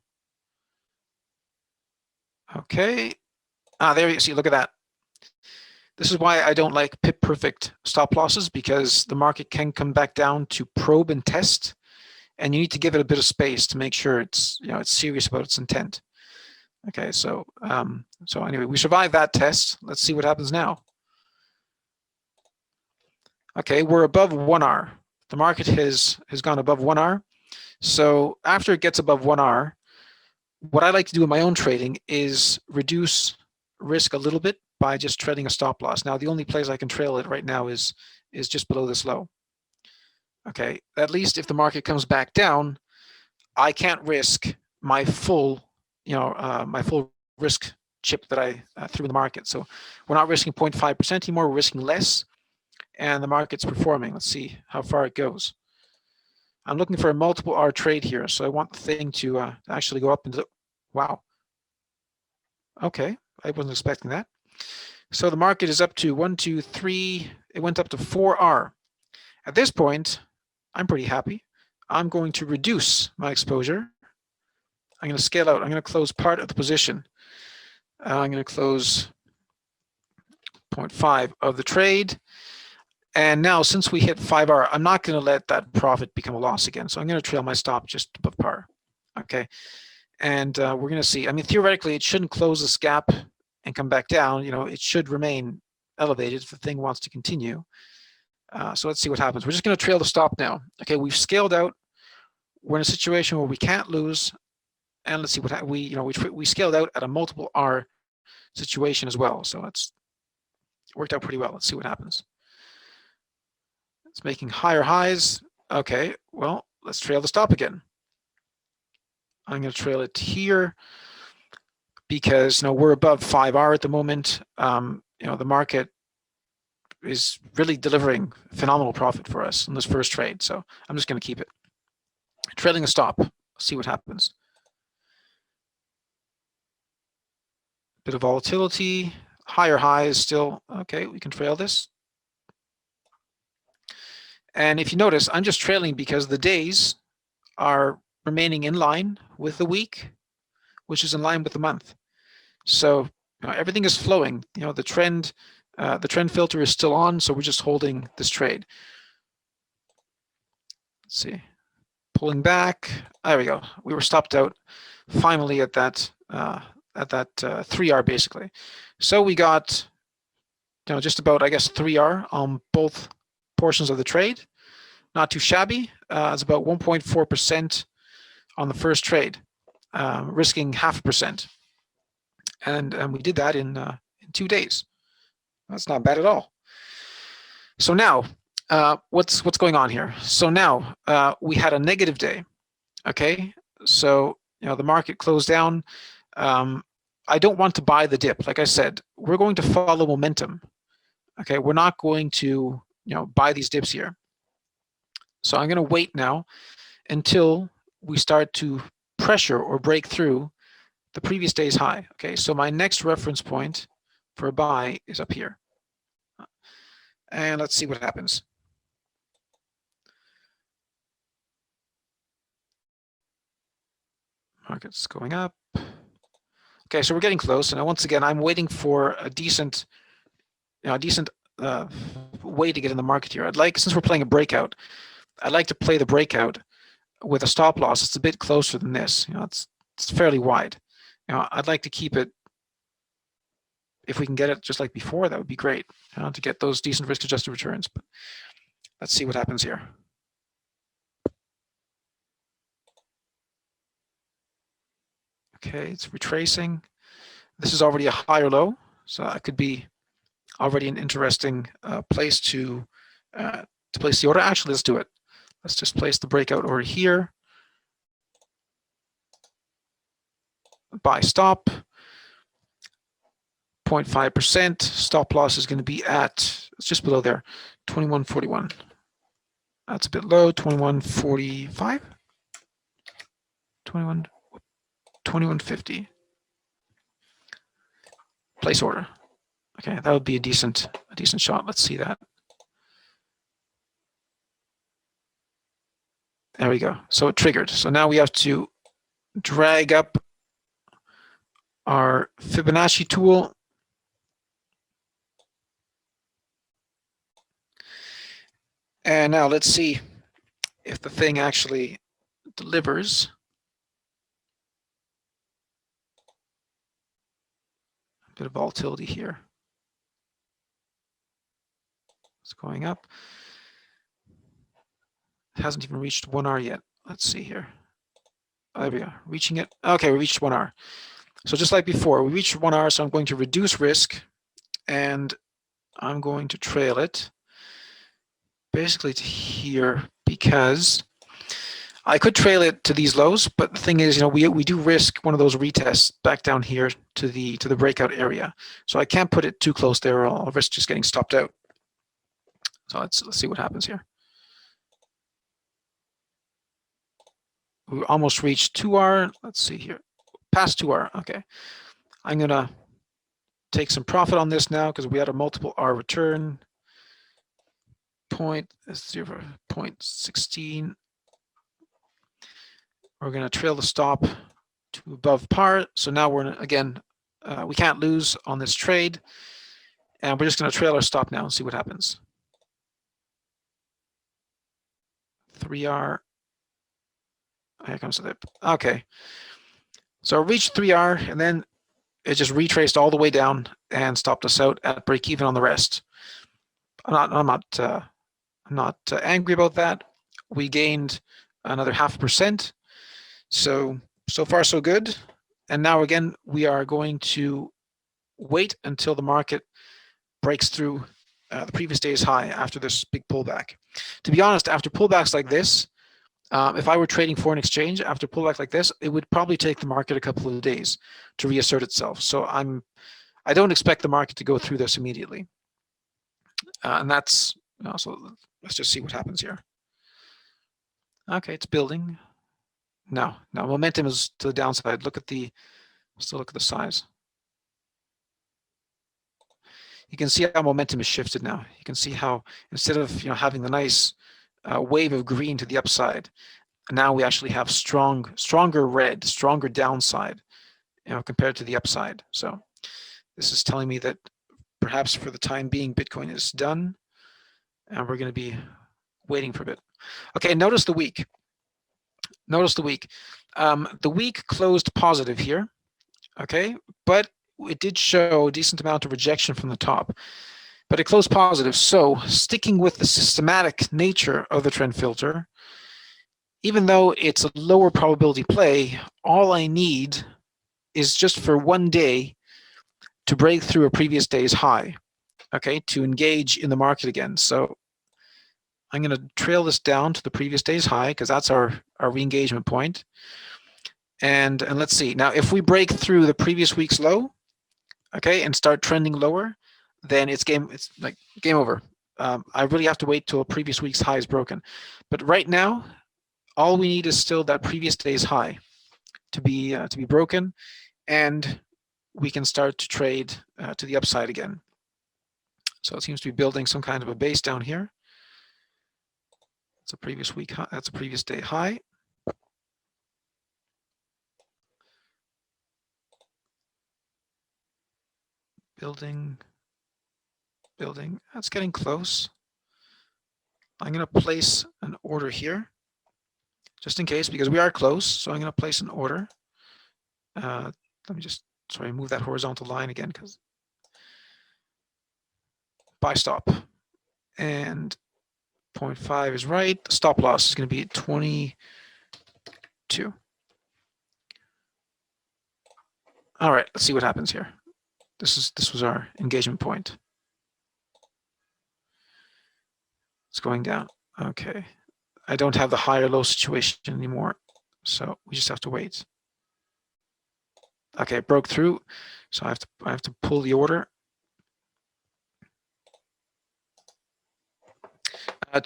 Okay. There you see, look at that. This is why I don't like pip perfect stop losses, because the market can come back down to probe and test, and you need to give it a bit of space to make sure it's it's serious about its intent. Okay, so anyway, we survived that test. Let's see what happens now. Okay, we're above 1R. The market has gone above 1R. So after it gets above 1R, what I like to do in my own trading is reduce risk a little bit by just trading a stop loss. Now, the only place I can trail it right now is just below this low. Okay, at least if the market comes back down, I can't risk my full, my full risk chip that I threw in the market. So we're not risking 0.5% anymore, we're risking less, and the market's performing. Let's see how far it goes. I'm looking for a multiple R trade here, so I want the thing to actually go up into, wow. Okay, I wasn't expecting that. So the market is up to 1, 2, 3, it went up to 4R. At this point, I'm pretty happy. I'm going to reduce my exposure. I'm going to scale out. I'm going to close part of the position. I'm going to close 0.5 of the trade. And now, since we hit 5R, I'm not going to let that profit become a loss again. So I'm going to trail my stop just above par. Okay. And we're going to see. I mean, theoretically, it shouldn't close this gap and come back down. You know, it should remain elevated if the thing wants to continue. So let's see what happens. We're just going to trail the stop now. Okay, we've scaled out. We're in a situation where we can't lose. And let's see what we scaled out at a multiple R situation as well. So it's worked out pretty well. Let's see what happens. It's making higher highs. Okay, well, let's trail the stop again. I'm going to trail it here because we're above 5R at the moment. The market is really delivering phenomenal profit for us in this first trade. So I'm just going to keep it. Trailing a stop. See what happens. Bit of volatility, higher highs still. Okay, we can trail this. And if you notice, I'm just trailing because the days are remaining in line with the week, which is in line with the month. So everything is flowing. The trend filter is still on, so we're just holding this trade. Let's see, pulling back. There we go. We were stopped out finally at that 3R basically. So we got just about, I guess, 3R on both portions of the trade. Not too shabby. It's about 1.4% on the first trade, risking 0.5%, and we did that in 2 days. That's not bad at all. So now, what's going on here? So now we had a negative day. Okay, so the market closed down. I don't want to buy the dip. Like I said, we're going to follow momentum. Okay, we're not going to buy these dips here. So I'm going to wait now until we start to pressure or break through the previous day's high. Okay, so my next reference point for a buy is up here. And let's see what happens. Market's going up. Okay, so we're getting close. And once again, I'm waiting for a decent way to get in the market here. Since we're playing a breakout, I'd like to play the breakout with a stop loss. It's a bit closer than this. It's fairly wide. I'd like to keep it. If we can get it just like before, that would be great. To get those decent risk-adjusted returns. But let's see what happens here. Okay, it's retracing. This is already a higher low, so that could be already an interesting place to place the order. Actually, let's do it. Let's just place the breakout order here. Buy stop. 0.5%. Stop loss is going to be at, it's just below there, 21.41. That's a bit low. 21.45. 21.50. Place order. Okay, that would be a decent shot. Let's see that. There we go. So it triggered. So now we have to drag up our Fibonacci tool. And now let's see if the thing actually delivers. A bit of volatility here. It's going up. It hasn't even reached 1R yet. Let's see here. There we go. Reaching it. Okay, we reached 1R. So just like before, we reached 1R, so I'm going to reduce risk, and I'm going to trail it basically to here because I could trail it to these lows, but the thing is, we do risk one of those retests back down here to the breakout area. So I can't put it too close there, or I'll risk just getting stopped out. So let's see what happens here. We almost reached 2R. Let's see here. Past 2R. Okay. I'm going to take some profit on this now because we had a multiple R return. 0.16. We're going to trail the stop to above par. So now we're again, we can't lose on this trade. And we're just going to trail our stop now and see what happens. 3R. Here comes the dip. Okay. So I reached 3R and then it just retraced all the way down and stopped us out at break even on the rest. I'm not angry about that. We gained another 0.5%. So far so good. And now again, we are going to wait until the market breaks through the previous day's high after this big pullback. To be honest, after pullbacks like this, if I were trading foreign exchange after pullback like this, it would probably take the market a couple of days to reassert itself. So I don't expect the market to go through this immediately. And that's, so let's just see what happens here. Okay, it's building. No, momentum is to the downside. Still look at the size. You can see how momentum is shifted now. You can see how instead of having the nice wave of green to the upside, now we actually have stronger red, stronger downside, compared to the upside. So this is telling me that perhaps for the time being, Bitcoin is done, and we're going to be waiting for a bit. Okay, notice the week. The week closed positive here, okay, but it did show a decent amount of rejection from the top, but it closed positive. So sticking with the systematic nature of the trend filter, even though it's a lower probability play, all I need is just for one day to break through a previous day's high, okay, to engage in the market again. So I'm going to trail this down to the previous day's high because that's our re-engagement point. And let's see. Now, if we break through the previous week's low, okay, and start trending lower, then it's like game over. I really have to wait till a previous week's high is broken. But right now, all we need is still that previous day's high to be broken, and we can start to trade to the upside again. So it seems to be building some kind of a base down here. It's a previous week high. That's a previous day high. Building. That's getting close. I'm going to place an order here, just in case, because we are close. So I'm going to place an order. Let me just move that horizontal line again, because buy stop, and 0.5 is right. The stop loss is going to be 22. All right, let's see what happens here. This was our engagement point. It's going down. Okay, I don't have the high or low situation anymore, so we just have to wait. Okay, it broke through, so I have to pull the order.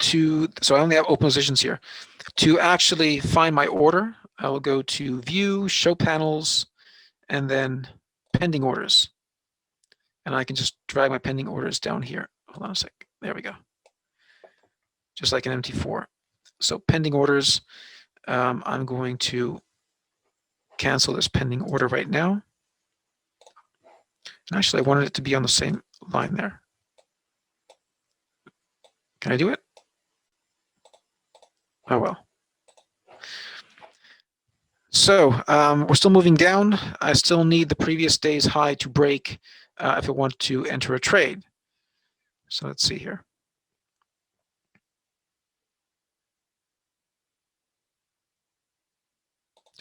So I only have open positions here. To actually find my order, I will go to View, Show Panels, and then Pending Orders. And I can just drag my pending orders down here. Hold on a sec. There we go. Just like an MT4. So pending orders, I'm going to cancel this pending order right now. And actually, I wanted it to be on the same line there. Can I do it? Oh, well. So we're still moving down. I still need the previous day's high to break if I want to enter a trade. So let's see here.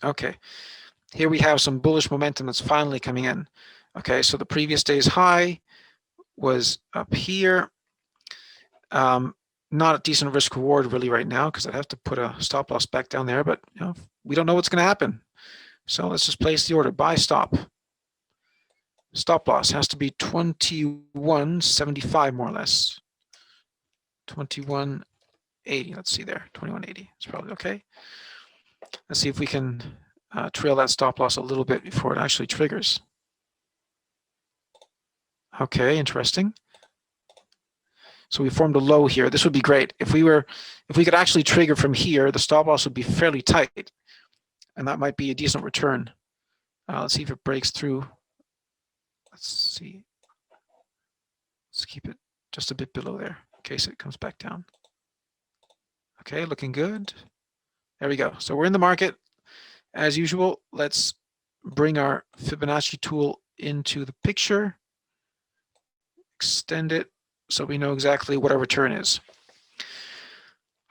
Okay, here we have some bullish momentum that's finally coming in. Okay, so the previous day's high was up here. not a decent risk reward really right now because I'd have to put a stop loss back down there, but we don't know what's going to happen. So let's just place the order. Buy stop. Stop loss has to be 21.75 more or less. 21.80. Let's see there. 21.80. It's probably okay. Let's see if we can trail that stop loss a little bit before it actually triggers. Okay, interesting. So we formed a low here. This would be great. If we could actually trigger from here, the stop loss would be fairly tight, and that might be a decent return. Let's see if it breaks through. Let's see. Let's keep it just a bit below there in case it comes back down. Okay, looking good. There we go. So we're in the market. As usual, let's bring our Fibonacci tool into the picture. Extend it so we know exactly what our return is.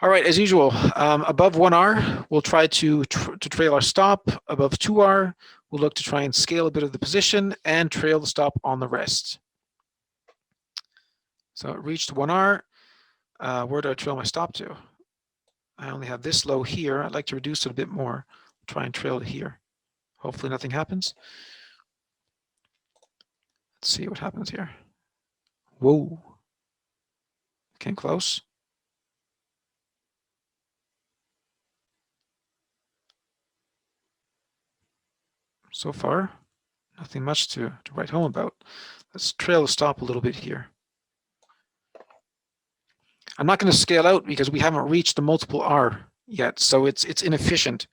All right, as usual, above 1R, we'll try to trail our stop. Above 2R, we'll look to try and scale a bit of the position and trail the stop on the rest. So it reached 1R. Where do I trail my stop to? I only have this low here. I'd like to reduce it a bit more. Try and trail it here. Hopefully nothing happens. Let's see what happens here. Whoa. Came close. So far, nothing much to write home about. Let's trail the stop a little bit here. I'm not going to scale out because we haven't reached the multiple R yet, so it's inefficient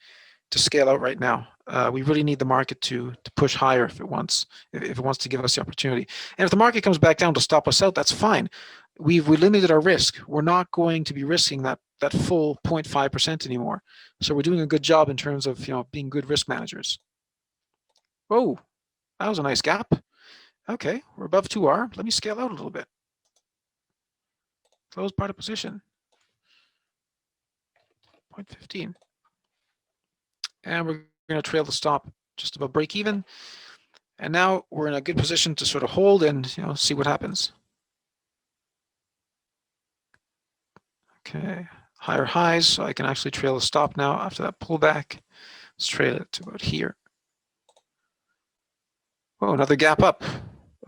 to scale out right now. We really need the market to push higher if it wants to give us the opportunity. And if the market comes back down to stop us out, that's fine. We limited our risk. We're not going to be risking that full 0.5% anymore. So we're doing a good job in terms of being good risk managers. Whoa, that was a nice gap. Okay, we're above 2R. Let me scale out a little bit. Close part of position. 0.15. And we're going to trail the stop just above break even. And now we're in a good position to sort of hold and see what happens. Okay, higher highs, so I can actually trail the stop now after that pullback. Let's trail it to about here. Oh, another gap up.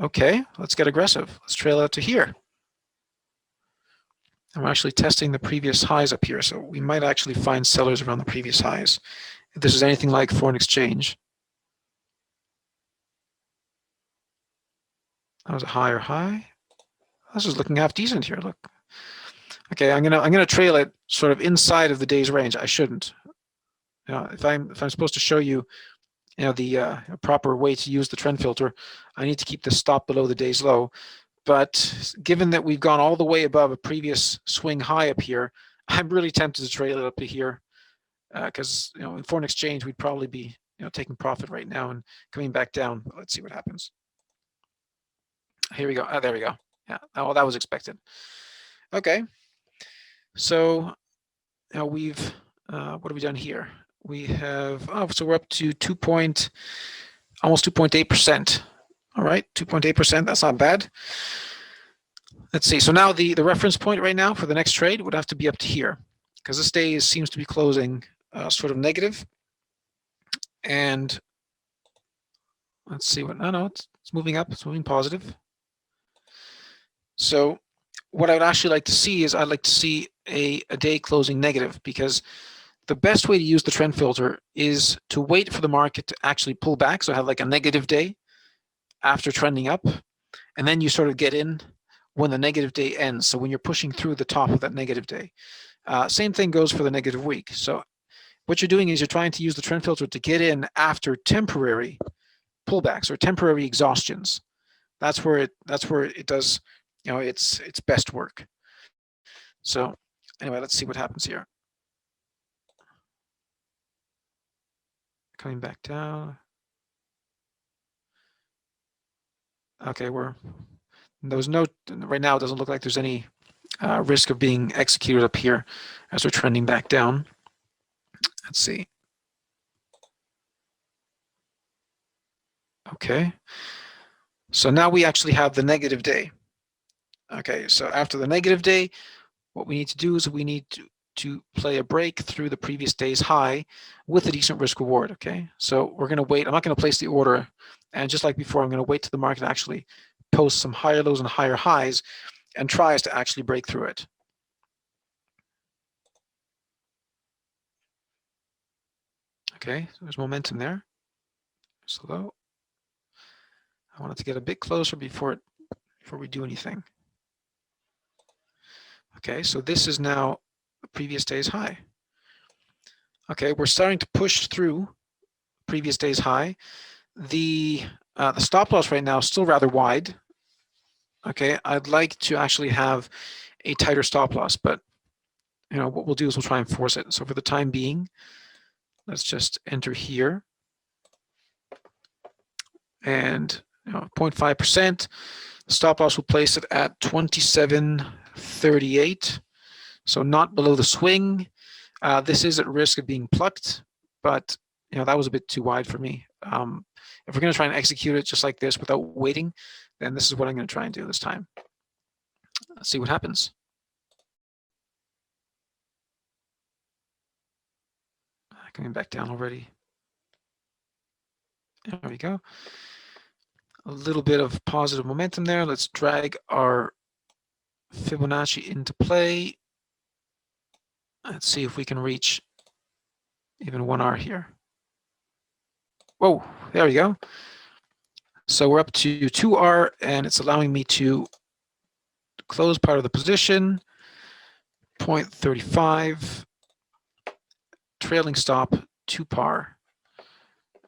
Okay, let's get aggressive. Let's trail it to here. And we're actually testing the previous highs up here, so we might actually find sellers around the previous highs. If this is anything like foreign exchange. That was a higher high. This is looking half decent here. Look. Okay, I'm gonna trail it sort of inside of the day's range. I shouldn't. If I'm supposed to show you, the proper way to use the trend filter, I need to keep the stop below the day's low. But given that we've gone all the way above a previous swing high up here, I'm really tempted to trail it up to here, because in foreign exchange we'd probably be taking profit right now and coming back down. But let's see what happens. Here we go. Oh, there we go. Yeah. Oh, that was expected. Okay. So now we've what have we done here? We have so we're up to almost 2.8%. All right, 2.8%. That's not bad. Let's see. So now the reference point right now for the next trade would have to be up to here, because this day seems to be closing sort of negative. And let's see what. No, it's moving up. It's moving positive. So what I would actually like to see is I'd like to see a day closing negative, because the best way to use the trend filter is to wait for the market to actually pull back. So have like a negative day after trending up, and then you sort of get in when the negative day ends. So when you're pushing through the top of that negative day. Same thing goes for the negative week. So what you're doing is you're trying to use the trend filter to get in after temporary pullbacks or temporary exhaustions. That's where it does its best work. So anyway, let's see what happens here. Coming back down. Okay, right now it doesn't look like there's any risk of being executed up here as we're trending back down. Let's see. Okay, so now we actually have the negative day. Okay, so after the negative day, what we need to do is we need to play a break through the previous day's high with a decent risk reward. Okay, so we're going to wait. I'm not going to place the order, and just like before, I'm going to wait till the market actually posts some higher lows and higher highs and tries to actually break through it. Okay, so there's momentum there. There's a low. I want it to get a bit closer before we do anything. Okay, so this is now the previous day's high. Okay, we're starting to push through previous day's high. The stop loss right now is still rather wide. Okay, I'd like to actually have a tighter stop loss, but what we'll do is we'll try and force it. So for the time being, let's just enter here, and 0.5%. The stop loss will place it at 27.38, so not below the swing. This is at risk of being plucked, but that was a bit too wide for me. If we're going to try and execute it just like this without waiting, then this is what I'm going to try and do this time. Let's see what happens. Coming back down already. There we go. A little bit of positive momentum there. Let's drag our Fibonacci into play. Let's see if we can reach even 1R here. Whoa, there we go. So we're up to 2R, and it's allowing me to close part of the position. 0.35. Trailing stop, 2 par.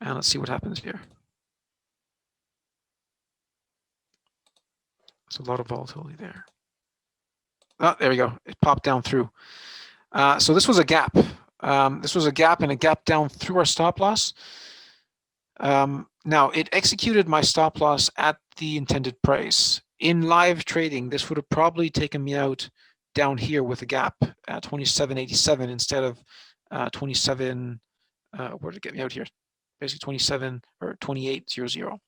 And let's see what happens here. There's a lot of volatility there. Oh, there we go. It popped down through. So this was a gap. This was a gap and a gap down through our stop loss. Now, it executed my stop loss at the intended price. In live trading, this would have probably taken me out down here with a gap at 27.87 instead of 27, where did it get me out here? Basically 27 or 28.00.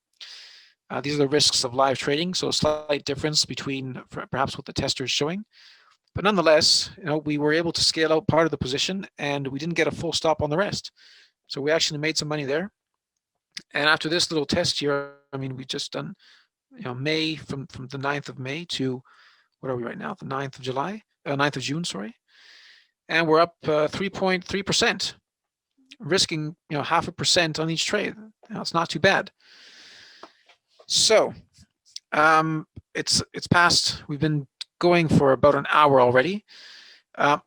These are the risks of live trading, so a slight difference between perhaps what the tester is showing. But nonetheless, we were able to scale out part of the position, and we didn't get a full stop on the rest. So we actually made some money there. And after this little test here, we just done, May from the 9th of May to, what are we right now? The 9th of July, 9th of June, sorry. And we're up 3.3%, risking 0.5% on each trade. It's not too bad. So it's past. We've been going for about an hour already.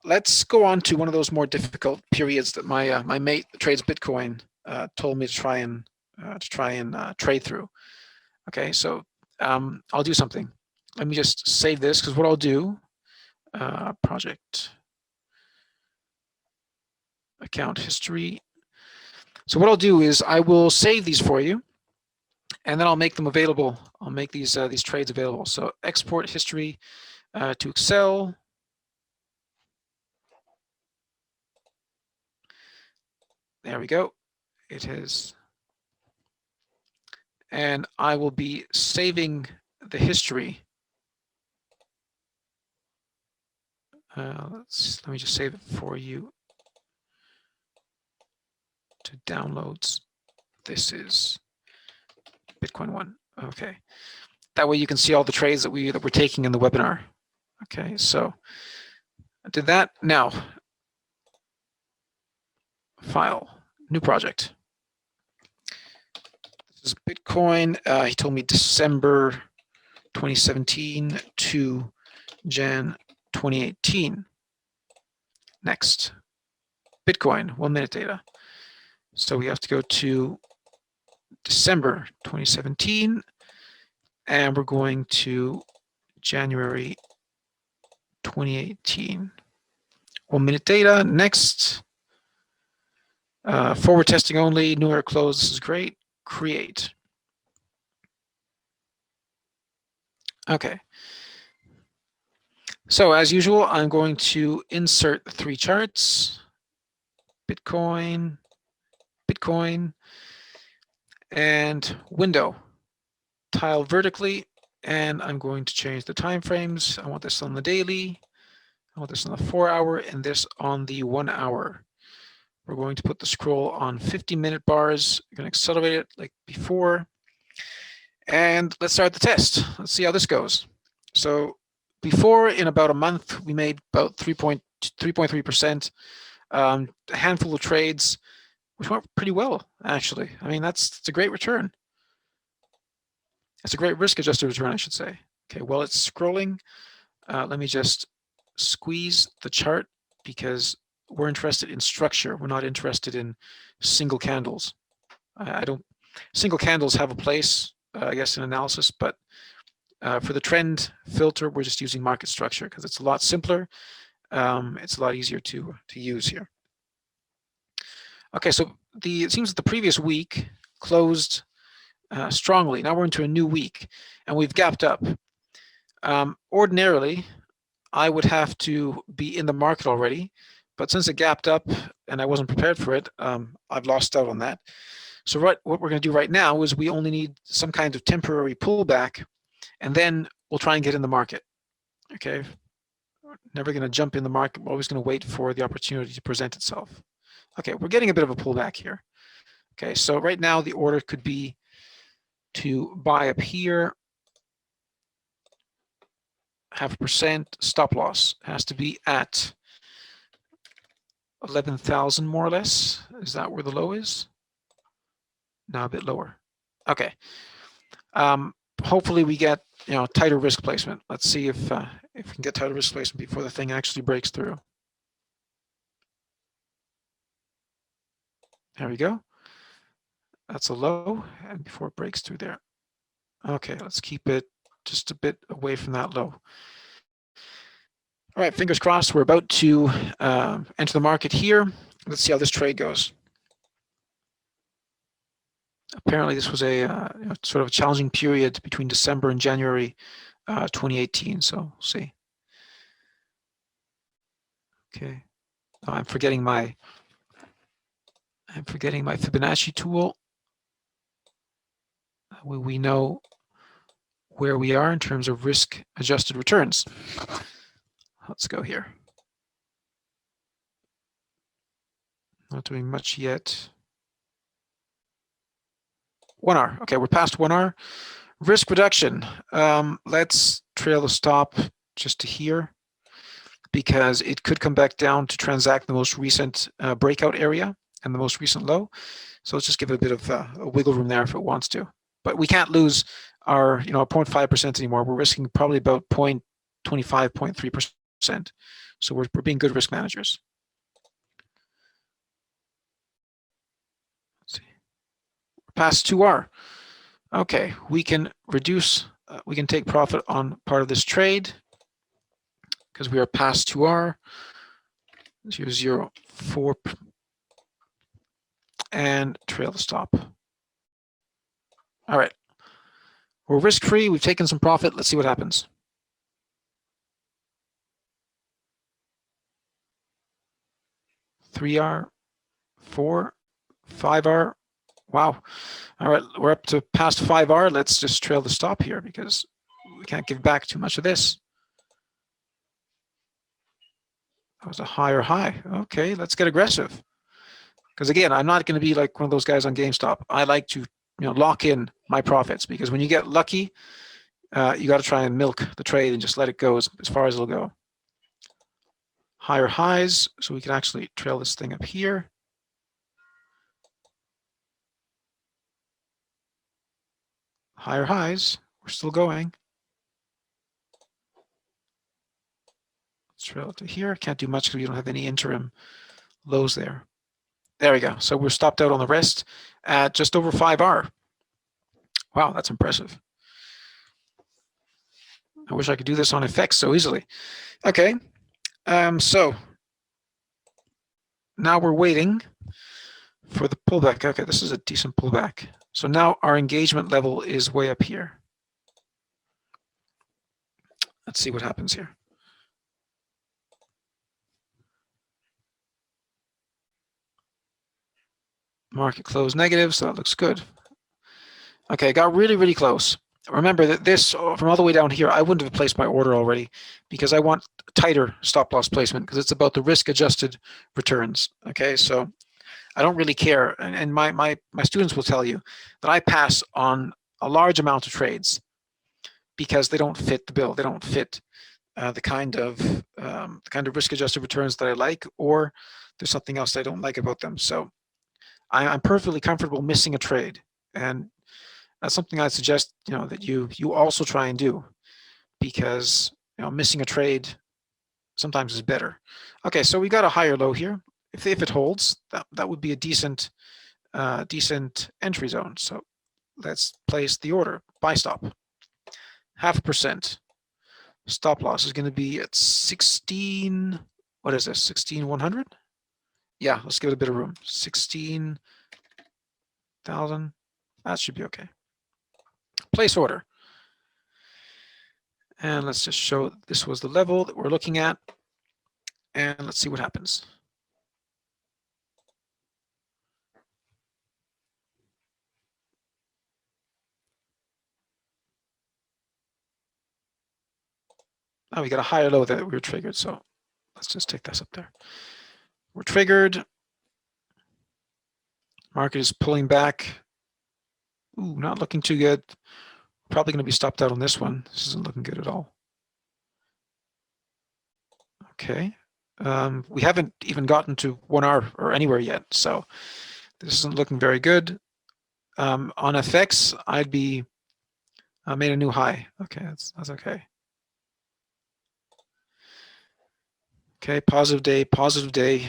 Let's go on to one of those more difficult periods that my mate that trades Bitcoin told me to try and trade through. Okay, so I'll do something. Let me just save this, because what I'll do, project account history. So what I'll do is I will save these for you, and then I'll make them available. I'll make these trades available. So export history to Excel. There we go. It is. And I will be saving the history. Let me just save it for you to downloads. This is Bitcoin 1. Okay. That way you can see all the trades that we're taking in the webinar. Okay, so I did that. Now, file, new project. This is Bitcoin. He told me December 2017 to Jan 2018. Next, Bitcoin, 1 minute data. So we have to go to December 2017, and we're going to January 2018. 1 minute data. Next, forward testing only, new or closed. This is great. Create. Okay. So as usual, I'm going to insert the 3 charts. Bitcoin, Bitcoin, and window. Tile vertically, and I'm going to change the time frames. I want this on the daily. I want this on the 4-hour and this on the 1-hour. We're going to put the scroll on 50-minute bars. We're going to accelerate it like before. And let's start the test. Let's see how this goes. So before, in about a month, we made about 3.3%. A handful of trades, which went pretty well, actually. I mean, that's a great return. It's a great risk-adjusted return, I should say. Okay, while it's scrolling, let me just squeeze the chart because we're interested in structure. We're not interested in single candles. I don't. Single candles have a place, I guess, in analysis, but for the trend filter, we're just using market structure because it's a lot simpler. It's a lot easier to use here. Okay, so it seems that the previous week closed strongly. Now we're into a new week, and we've gapped up. Ordinarily, I would have to be in the market already, but since it gapped up and I wasn't prepared for it, I've lost out on that. So what we're going to do right now is we only need some kind of temporary pullback, and then we'll try and get in the market. Okay, never going to jump in the market. We're always going to wait for the opportunity to present itself. Okay, we're getting a bit of a pullback here. Okay, so right now the order could be to buy up here, 0.5%. Stop loss has to be at 11,000 more or less. Is that where the low is? No, a bit lower. Okay. Hopefully we get tighter risk placement. Let's see if we can get tighter risk placement before the thing actually breaks through. There we go. That's a low, and before it breaks through there. Okay, let's keep it just a bit away from that low. All right, fingers crossed. We're about to enter the market here. Let's see how this trade goes. Apparently, this was a sort of a challenging period between December and January 2018. So we'll see. Okay, I'm forgetting my Fibonacci tool. We know where we are in terms of risk-adjusted returns. Let's go here. Not doing much yet. 1 hour. Okay, we're past 1 hour. Risk reduction. Let's trail the stop just to here because it could come back down to transact the most recent breakout area and the most recent low. So let's just give it a bit of a wiggle room there if it wants to. But we can't lose our 0.5% anymore. We're risking probably about 0.25, 0.3%. So we're being good risk managers. Let's see. We're past 2R. Okay, we can reduce, we can take profit on part of this trade because we are past 2R. 0.04 and trail the stop. All right, we're risk-free. We've taken some profit. Let's see what happens. $3R, 4, 5R. Wow. All right, we're up to past 5R. Let's just trail the stop here because we can't give back too much of this. That was a higher high. Okay, let's get aggressive. Because again, I'm not going to be like one of those guys on GameStop. I like to lock in my profits because when you get lucky, you got to try and milk the trade and just let it go as far as it'll go. Higher highs, so we can actually trail this thing up here. Higher highs, we're still going. Let's trail it to here. Can't do much because we don't have any interim lows there. There we go. So we're stopped out on the rest at just over 5R. Wow, that's impressive. I wish I could do this on FX so easily. Okay, so now we're waiting for the pullback. Okay, this is a decent pullback. So now our engagement level is way up here. Let's see what happens here. Market closed negative, so that looks good. Okay, got really, really close. remember that this, from all the way down here, I wouldn't have placed my order already because I want tighter stop loss placement because it's about the risk adjusted returns. Okay, so I don't really care. And my students will tell you that I pass on a large amount of trades because they don't fit the bill. They don't fit the kind of risk adjusted returns that I like, or there's something else I don't like about them. So I'm perfectly comfortable missing a trade, and that's something I suggest that you also try and do, because missing a trade sometimes is better. Okay, so we got a higher low here. If it holds, that would be a decent entry zone. So let's place the order. Buy stop. 0.5%. Stop loss is going to be at 16. What is this? 16,100? Yeah, let's give it a bit of room. 16,000. That should be okay. Place order. And let's just show this was the level that we're looking at. And let's see what happens. Oh, we got a higher low that we were triggered. So let's just take this up there. We're triggered. Market is pulling back. Ooh, not looking too good. Probably going to be stopped out on this one. This isn't looking good at all. Okay. We haven't even gotten to 1 hour or anywhere yet, so this isn't looking very good. On FX, I'd be made a new high. Okay, that's okay. Okay, positive day, positive day.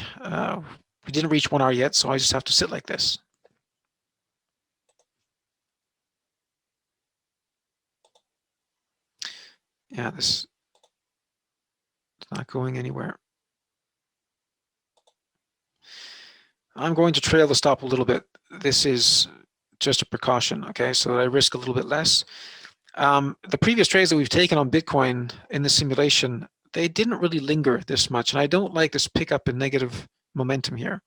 We didn't reach 1 hour yet, so I just have to sit like this. Yeah, this is not going anywhere. I'm going to trail the stop a little bit. This is just a precaution, okay, so that I risk a little bit less. The previous trades that we've taken on Bitcoin in the simulation, they didn't really linger this much, and I don't like this pickup in negative momentum here.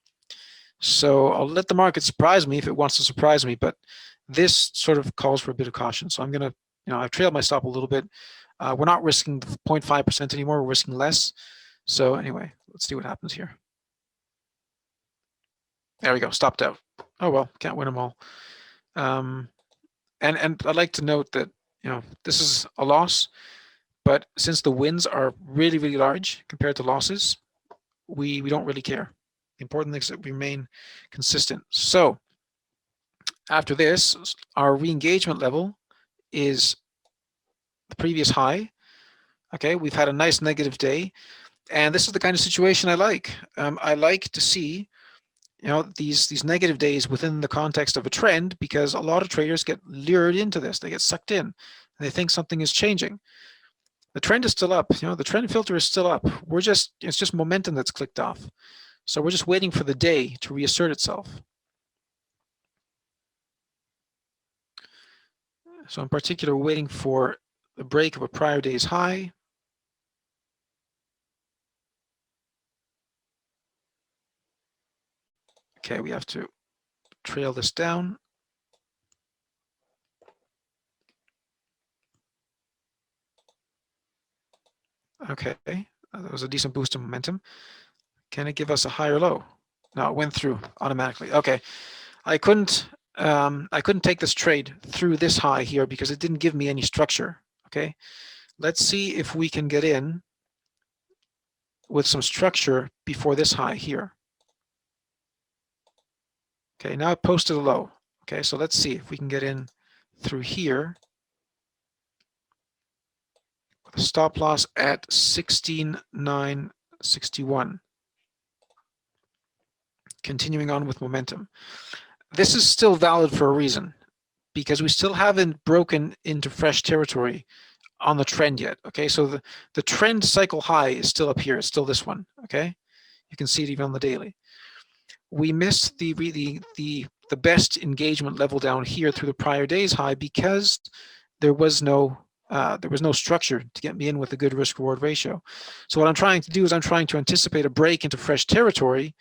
So I'll let the market surprise me if it wants to surprise me, but this sort of calls for a bit of caution. So I'm going to, I've trailed my stop a little bit. We're not risking 0.5% anymore. We're risking less. So anyway, let's see what happens here. There we go, stopped out. Oh well, can't win them all. And I'd like to note that this is a loss, but since the wins are really, really large compared to losses, we don't really care. The important thing is that we remain consistent. So after this, our re-engagement level is the previous high. Okay, we've had a nice negative day, and this is the kind of situation I like. I like to see these negative days within the context of a trend, because a lot of traders get lured into this. They get sucked in, and they think something is changing. The trend is still up. The trend filter is still up. It's just momentum that's clicked off. So we're just waiting for the day to reassert itself. So in particular, we're waiting for the break of a prior day's high. Okay, we have to trail this down. Okay, that was a decent boost in momentum. Can it give us a higher low? No, it went through automatically. Okay, I couldn't take this trade through this high here because it didn't give me any structure. Okay, let's see if we can get in with some structure before this high here. Okay, now it posted a low. Okay, so let's see if we can get in through here with a stop loss at 16,961. Continuing on with momentum. This is still valid for a reason, because we still haven't broken into fresh territory on the trend yet. Okay, so the trend cycle high is still up here. It's still this one. Okay, you can see it even on the daily. We missed the best engagement level down here through the prior day's high because there was no structure to get me in with a good risk reward ratio. So what I'm trying to do is I'm trying to anticipate a break into fresh territory,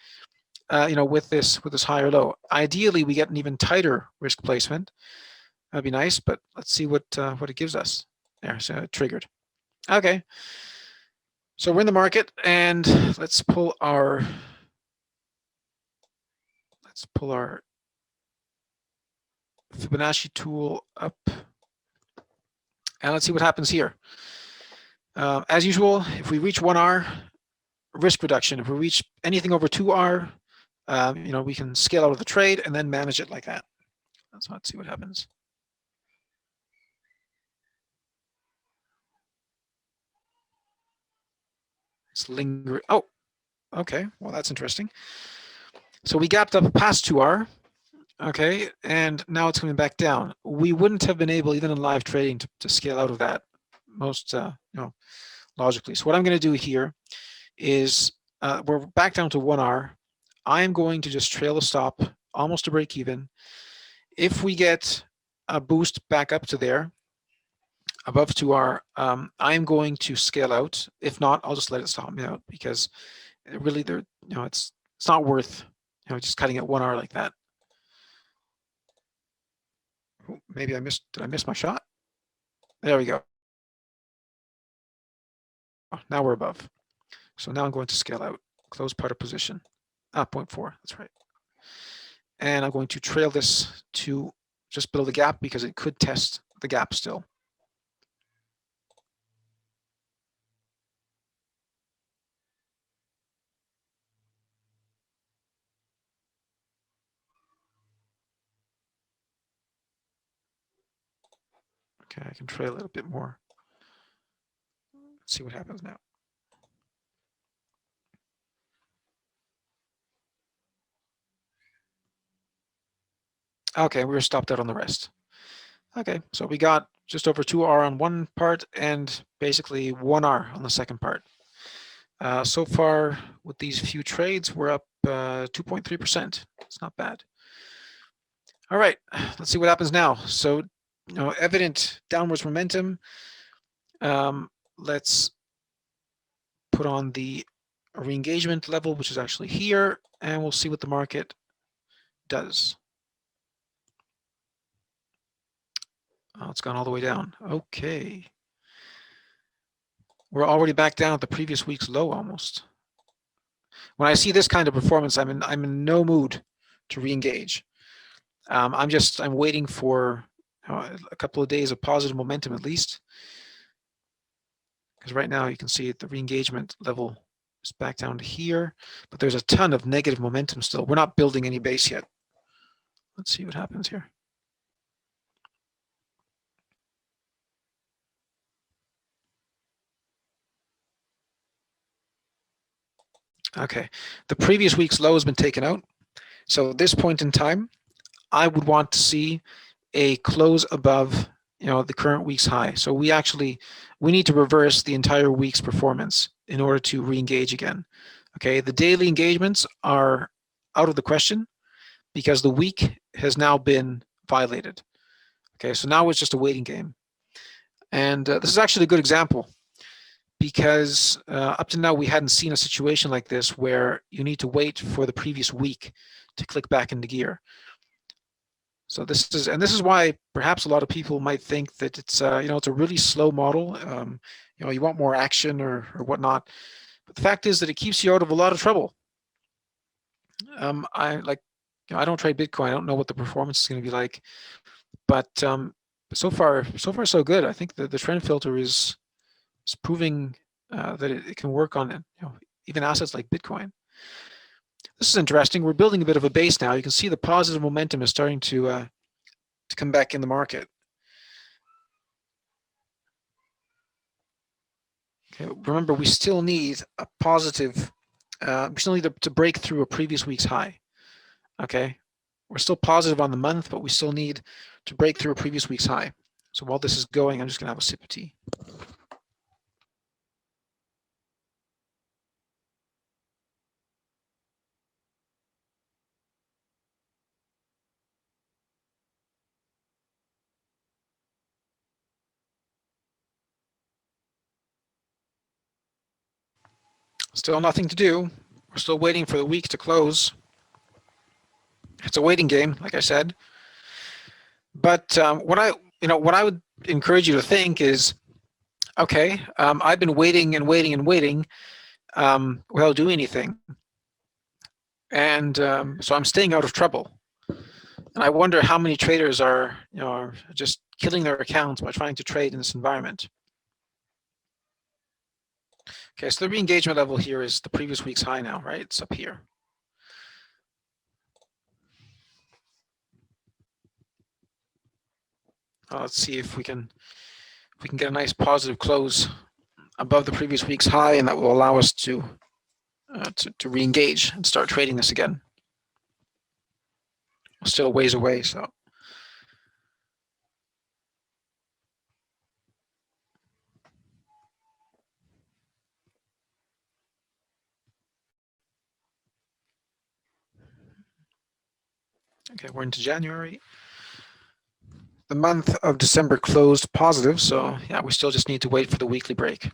with this higher low. Ideally, we get an even tighter risk placement. That'd be nice, but let's see what it gives us. There, so it triggered. Okay. So we're in the market, and let's pull our Fibonacci tool up, and let's see what happens here. As usual, if we reach 1R, risk reduction. If we reach anything over 2R, we can scale out of the trade and then manage it like that. So let's see what happens. It's lingering. Oh, okay. Well, that's interesting. So we gapped up past 2R. Okay, and now it's coming back down. We wouldn't have been able, even in live trading, to scale out of that most, logically. So what I'm going to do here is we're back down to 1R. I'm going to just trail the stop almost to break even. If we get a boost back up to there, above 2R, I'm going to scale out. If not, I'll just let it stop me out, because really, it's not worth, just cutting at 1R like that. Maybe did I miss my shot? There we go. Now we're above. So now I'm going to scale out, close part of position. 0.4, that's right. And I'm going to trail this to just below the gap, because it could test the gap still. Okay, I can trail it a bit more. Let's see what happens now. Okay, we were stopped out on the rest. Okay, so we got just over 2R on one part and basically 1R on the second part. So far, with these few trades, we're up 2.3%. It's not bad. All right, let's see what happens now. So, evident downwards momentum. Let's put on the re-engagement level, which is actually here, and we'll see what the market does. Oh, it's gone all the way down. Okay. We're already back down at the previous week's low almost. When I see this kind of performance, I'm in no mood to re-engage. I'm waiting for a couple of days of positive momentum at least, because right now you can see the re-engagement level is back down to here, but there's a ton of negative momentum still. We're not building any base yet. Let's see what happens here. Okay, the previous week's low has been taken out. So at this point in time, I would want to see a close above, the current week's high. So we need to reverse the entire week's performance in order to re-engage again. Okay, the daily engagements are out of the question because the week has now been violated. Okay, so now it's just a waiting game. And this is actually a good example, because up to now we hadn't seen a situation like this where you need to wait for the previous week to click back into gear. So this is why perhaps a lot of people might think that it's it's a really slow model. You want more action or whatnot, but the fact is that it keeps you out of a lot of trouble. I don't trade Bitcoin. I don't know what the performance is going to be like, but so far so good. I think the trend filter is proving that it can work on even assets like Bitcoin. This is interesting. We're building a bit of a base now. You can see the positive momentum is starting to come back in the market. Okay, remember, we still need a positive. We still need to break through a previous week's high. Okay, we're still positive on the month, but we still need to break through a previous week's high. So while this is going, I'm just going to have a sip of tea. Still nothing to do. We're still waiting for the week to close. It's a waiting game, like I said. But what I would encourage you to think is, okay, I've been waiting and waiting and waiting without doing anything, and so I'm staying out of trouble. And I wonder how many traders are just killing their accounts by trying to trade in this environment. Okay, so the re-engagement level here is the previous week's high now, right? It's up here. Let's see if we can get a nice positive close above the previous week's high, and that will allow us to re-engage and start trading this again. Still a ways away, so. Okay, we're into January. The month of December closed positive, so yeah, we still just need to wait for the weekly break.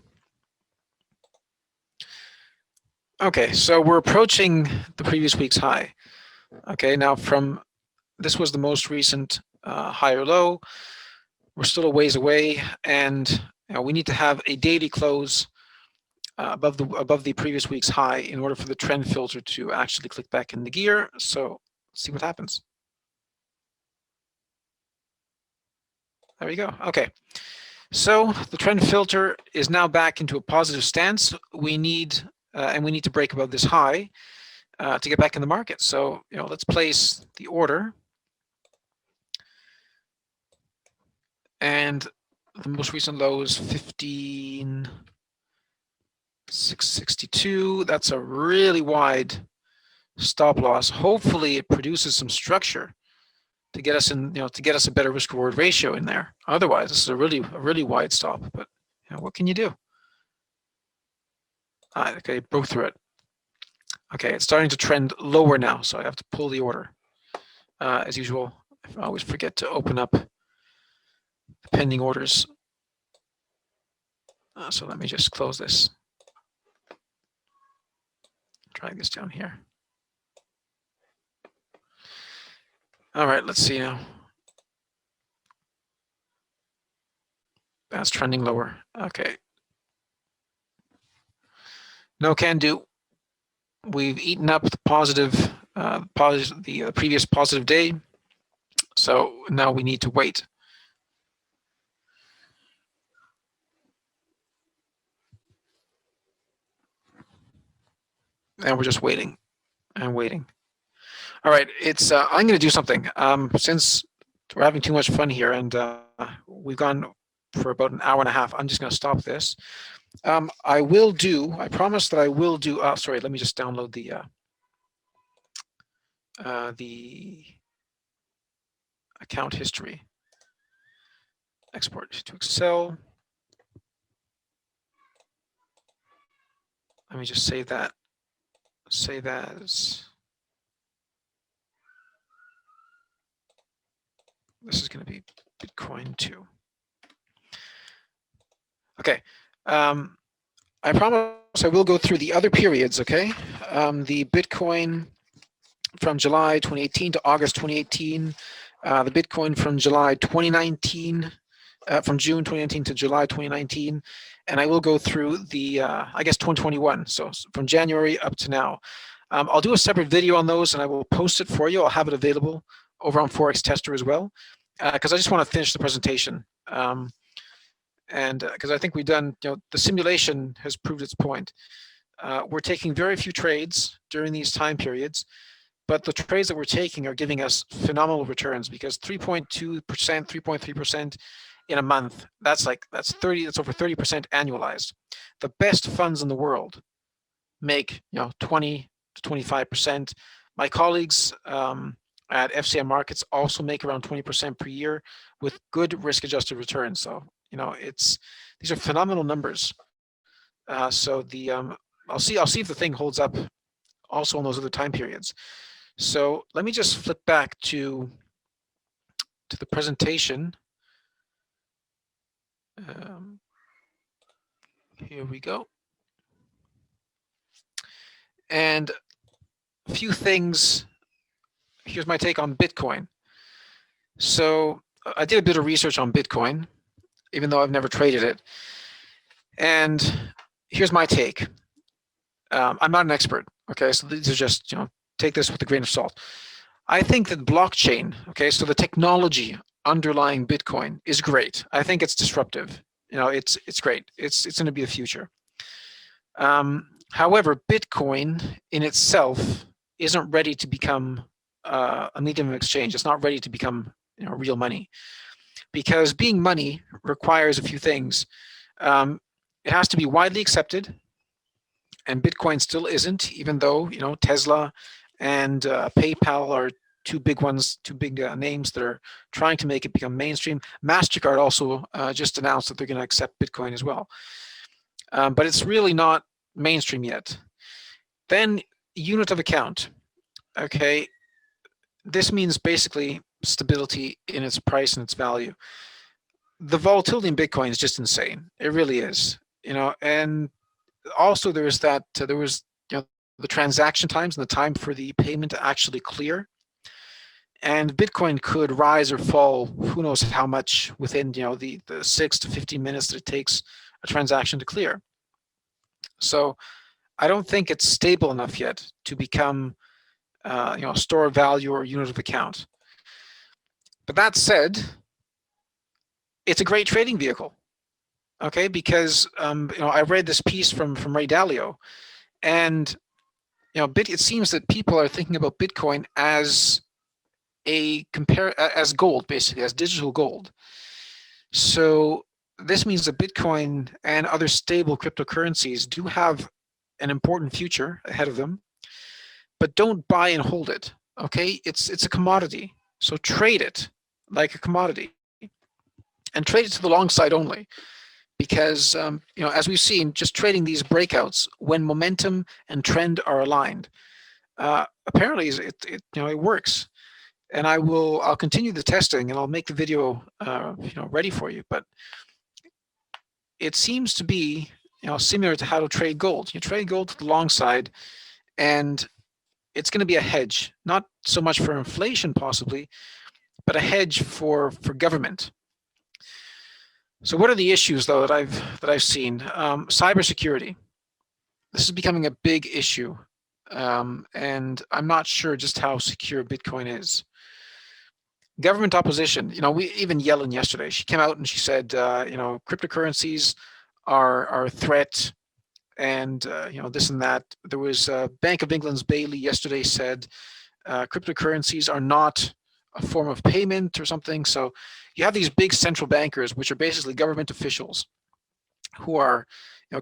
Okay, so we're approaching the previous week's high. Okay, now this was the most recent high or low. We're still a ways away, and we need to have a daily close above the previous week's high in order for the trend filter to actually click back in the gear. So let's see what happens. There we go. Okay. So the trend filter is now back into a positive stance. We need to break above this high to get back in the market. So let's place the order. And the most recent low is 15,662. That's a really wide stop loss. Hopefully it produces some structure to get us in, to get us a better risk reward ratio in there. Otherwise, this is a really wide stop. But what can you do? Okay, broke through it. Okay, it's starting to trend lower now, so I have to pull the order. As usual, I always forget to open up the pending orders. So let me just close this. Drag this down here. All right, let's see now. That's trending lower. Okay. No can do. We've eaten up the the previous positive day. So now we need to wait. And we're just waiting and waiting. All right, it's I'm going to do something. Since we're having too much fun here and we've gone for about an hour and a half, I'm just going to stop this. I promise that I will do, sorry, let me just download the account history. Export to Excel. Let me just save that. Save that as, this is going to be Bitcoin 2. Okay. I promise I will go through the other periods, okay? The Bitcoin from July 2018 to August 2018, the Bitcoin from July 2019, from June 2019 to July 2019, and I will go through the, I guess, 2021, so from January up to now. I'll do a separate video on those, and I will post it for you. I'll have it available over on ForexTester as well, because I just want to finish the presentation. And because I think we've done, the simulation has proved its point. We're taking very few trades during these time periods, but the trades that we're taking are giving us phenomenal returns, because 3.2%, 3.3% in a month, that's over 30% annualized. The best funds in the world make 20 to 25%. My colleagues at FCM Markets also make around 20% per year with good risk-adjusted returns. So these are phenomenal numbers. So I'll see if the thing holds up also on those other time periods. So let me just flip back to the presentation. Here we go. And a few things. Here's my take on Bitcoin. So I did a bit of research on Bitcoin, even though I've never traded it. And here's my take. I'm not an expert, okay? So these are just, take this with a grain of salt. I think that blockchain, okay, so the technology underlying Bitcoin is great. I think it's disruptive. It's great. It's going to be the future. However, Bitcoin in itself isn't ready to become a medium of exchange. It's not ready to become real money, because being money requires a few things. It has to be widely accepted, and Bitcoin still isn't, even though Tesla and PayPal are two big ones, two big names that are trying to make it become mainstream. MasterCard also just announced that they're going to accept Bitcoin as well, but it's really not mainstream yet. Then unit of account. Okay, this means basically stability in its price and its value. The volatility in Bitcoin is just insane. It really is. And also there was the transaction times and the time for the payment to actually clear. And Bitcoin could rise or fall, who knows how much, within the 6 to 15 minutes that it takes a transaction to clear. So I don't think it's stable enough yet to become a store of value or unit of account. But that said, it's a great trading vehicle. Okay, because I read this piece from Ray Dalio, and it seems that people are thinking about Bitcoin as as gold, basically, as digital gold. So this means that Bitcoin and other stable cryptocurrencies do have an important future ahead of them, but don't buy and hold it. Okay, it's a commodity, so trade it like a commodity, and trade it to the long side only. Because as we've seen, just trading these breakouts when momentum and trend are aligned, apparently it works. And I'll continue the testing, and I'll make the video ready for you. But it seems to be similar to how to trade gold. You trade gold to the long side, and it's going to be a hedge, not so much for inflation possibly, but a hedge for government. So what are the issues, though, that I've seen? Cybersecurity. This is becoming a big issue, and I'm not sure just how secure Bitcoin is. Government opposition. We even Yellen yesterday. She came out and she said, cryptocurrencies are a threat, and this and that. There was Bank of England's Bailey yesterday said cryptocurrencies are not a form of payment or something. So you have these big central bankers, which are basically government officials, who are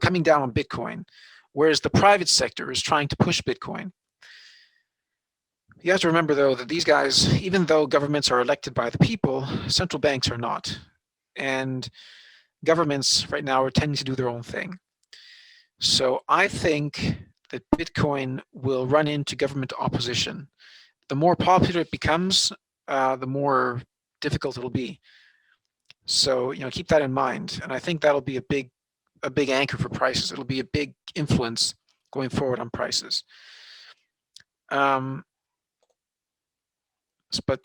coming down on Bitcoin, whereas the private sector is trying to push Bitcoin. You have to remember, though, that these guys, even though governments are elected by the people, central banks are not. And governments right now are tending to do their own thing. So I think that Bitcoin will run into government opposition. The more popular it becomes, the more difficult it'll be. So keep that in mind, and I think that'll be a big anchor for prices. It'll be a big influence going forward on prices. But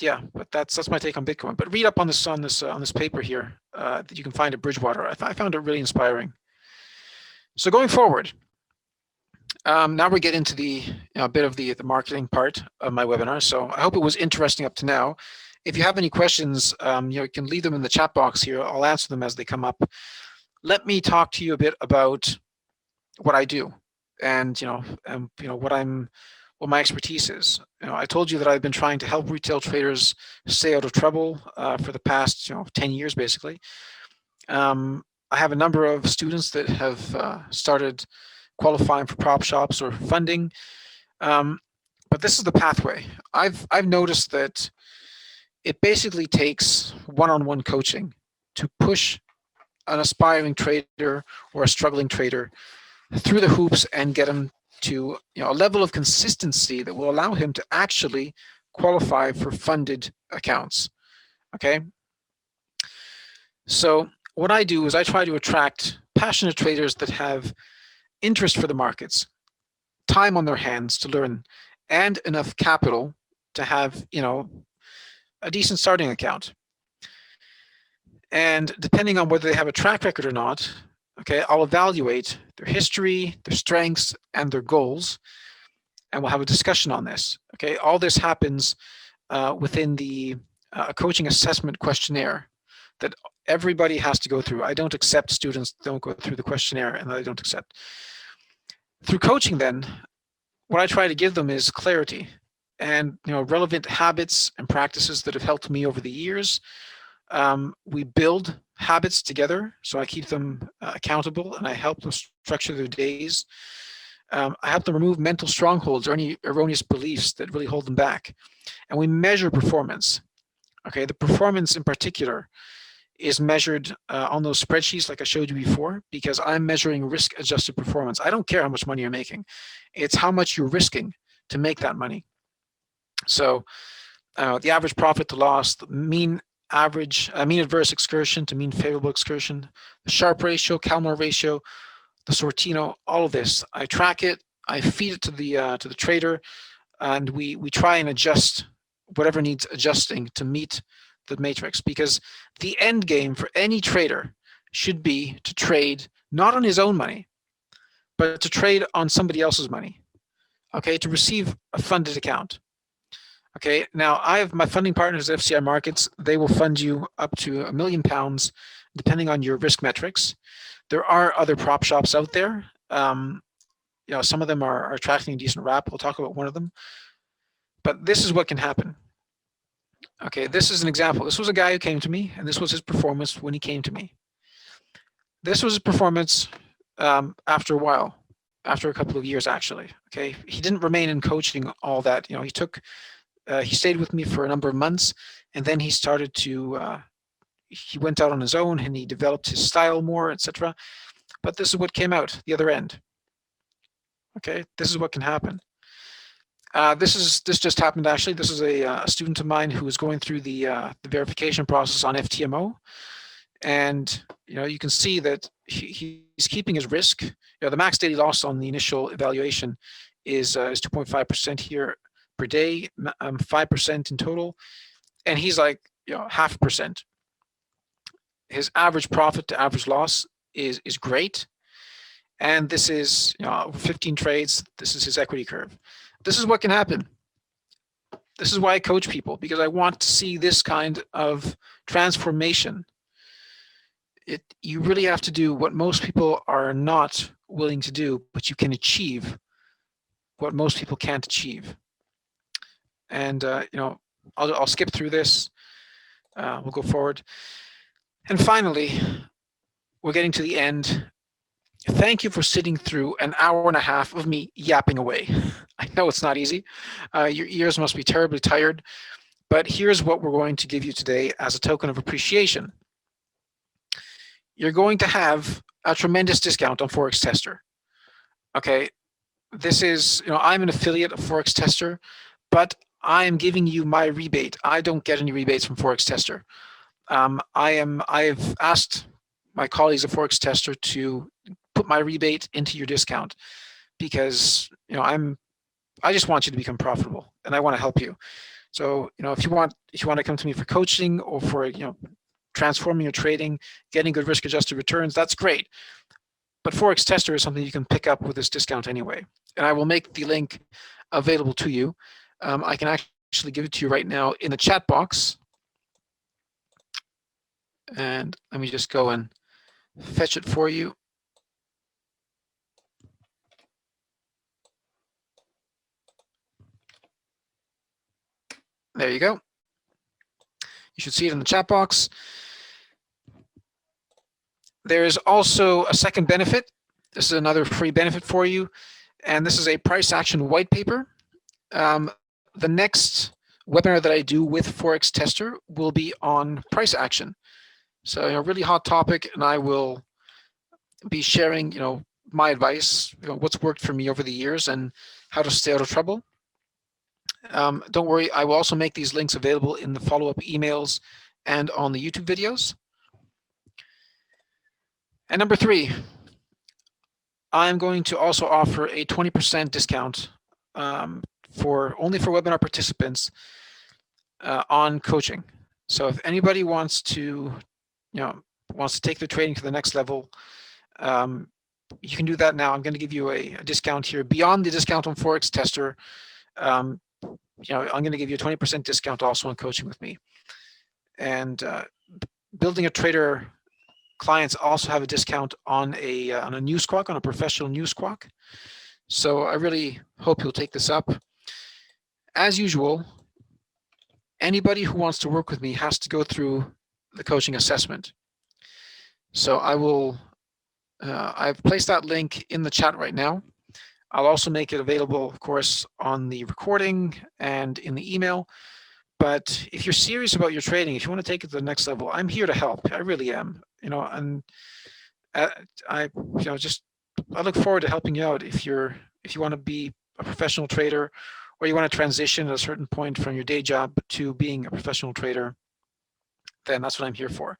that's my take on Bitcoin. But read up on this paper here that you can find at Bridgewater. I found it really inspiring. So going forward, now we get into the a bit of the marketing part of my webinar. So I hope it was interesting up to now. If you have any questions, you can leave them in the chat box here. I'll answer them as they come up. Let me talk to you a bit about what I do, and what my expertise is. I told you that I've been trying to help retail traders stay out of trouble for the past 10 years, basically. I have a number of students that have started qualifying for prop shops or funding, but this is the pathway. I've noticed that it basically takes one-on-one coaching to push an aspiring trader or a struggling trader through the hoops and get him to a level of consistency that will allow him to actually qualify for funded accounts. Okay. So what I do is I try to attract passionate traders that have interest for the markets, time on their hands to learn, and enough capital to have a decent starting account. And depending on whether they have a track record or not, okay, I'll evaluate their history, their strengths, and their goals, and we'll have a discussion on this. Okay, all this happens within the coaching assessment questionnaire that everybody has to go through. I don't accept students don't go through the questionnaire, and I don't accept. Through coaching, then, what I try to give them is clarity and relevant habits and practices that have helped me over the years. We build habits together, so I keep them accountable, and I help them structure their days. I help them remove mental strongholds or any erroneous beliefs that really hold them back. And we measure performance. Okay, the performance in particular is measured on those spreadsheets like I showed you before, because I'm measuring risk-adjusted performance. I don't care how much money you're making. It's how much you're risking to make that money. So the average profit to loss, the mean adverse excursion to mean favorable excursion, the Sharpe ratio, Calmar ratio, the Sortino, all of this. I track it, I feed it to the trader, and we try and adjust whatever needs adjusting to meet the matrix, because the end game for any trader should be to trade not on his own money, but to trade on somebody else's money. Okay, to receive a funded account. Okay, now I have my funding partners at FCI Markets. They will fund you up to £1 million, depending on your risk metrics. There are other prop shops out there. Some of them are attracting a decent rap. We'll talk about one of them. But this is what can happen. Okay, this is an example. This was a guy who came to me, and this was his performance when he came to me. This was his performance after a while, after a couple of years, actually. Okay, he didn't remain in coaching all that. He stayed with me for a number of months, and then he started to, he went out on his own, and he developed his style more, etc. But this is what came out the other end. Okay, this is what can happen. This just happened, actually. This is a student of mine who is going through the verification process on FTMO, and you can see that he's keeping his risk. The max daily loss on the initial evaluation is 2.5% here per day, 5% in total, and he's like 0.5%. His average profit to average loss is great, and this is 15 trades. This is his equity curve. This is what can happen. This is why I coach people, because I want to see this kind of transformation. You really have to do what most people are not willing to do, but you can achieve what most people can't achieve. And I'll skip through this. We'll go forward. And finally, we're getting to the end. Thank you for sitting through an hour and a half of me yapping away. I know it's not easy. Your ears must be terribly tired, but here's what we're going to give you today as a token of appreciation. You're going to have a tremendous discount on ForexTester. Okay, this is, I'm an affiliate of ForexTester, but I am giving you my rebate. I don't get any rebates from ForexTester. I've asked my colleagues at ForexTester to put my rebate into your discount, because I just want you to become profitable, and I want to help you. So if you want to come to me for coaching or for transforming your trading, getting good risk-adjusted returns, that's great. But ForexTester is something you can pick up with this discount anyway, and I will make the link available to you. I can actually give it to you right now in the chat box, and let me just go and fetch it for you. There you go. You should see it in the chat box. There is also a second benefit. This is another free benefit for you, and this is a price action white paper. The next webinar that I do with ForexTester will be on price action. So a really hot topic, and I will be sharing my advice, what's worked for me over the years and how to stay out of trouble. Don't worry, I will also make these links available in the follow-up emails and on the YouTube videos. And number 3, I'm going to also offer a 20% discount only for webinar participants on coaching. So if anybody wants to wants to take the trading to the next level, you can do that now. I'm going to give you a discount here beyond the discount on ForexTester. I'm going to give you a 20% discount also on coaching with me. And building a trader clients also have a discount on a news squawk, on a professional news squawk. So I really hope you'll take this up. As usual, anybody who wants to work with me has to go through the coaching assessment. So I will, I've placed that link in the chat right now. I'll also make it available, of course, on the recording and in the email. But if you're serious about your trading, if you want to take it to the next level, I'm here to help. I really am. And I look forward to helping you out if you want to be a professional trader, or you want to transition at a certain point from your day job to being a professional trader. Then that's what I'm here for.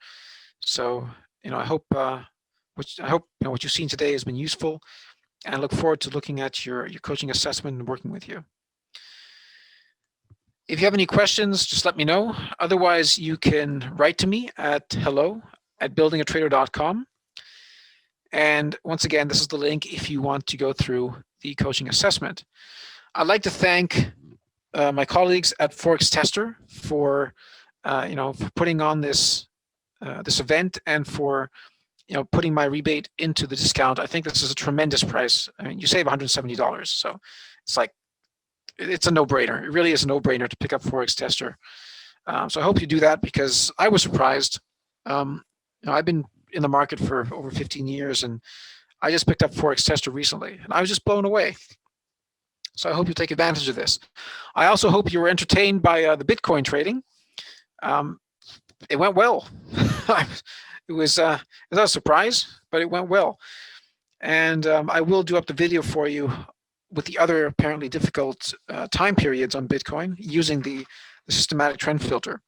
So I hope what you've seen today has been useful, and I look forward to looking at your coaching assessment and working with you. If you have any questions, just let me know. Otherwise, you can write to me at hello@buildingatrader.com. And once again, this is the link if you want to go through the coaching assessment. I'd like to thank my colleagues at ForexTester for putting on this event, and for putting my rebate into the discount. I think this is a tremendous price. I mean, you save $170, so it's a no-brainer. It really is a no-brainer to pick up ForexTester. So I hope you do that, because I was surprised. I've been in the market for over 15 years, and I just picked up ForexTester recently, and I was just blown away. So I hope you take advantage of this. I also hope you were entertained by the Bitcoin trading. It went well. It was not a surprise, but it went well. And I will do up the video for you with the other apparently difficult time periods on Bitcoin using the systematic trend filter.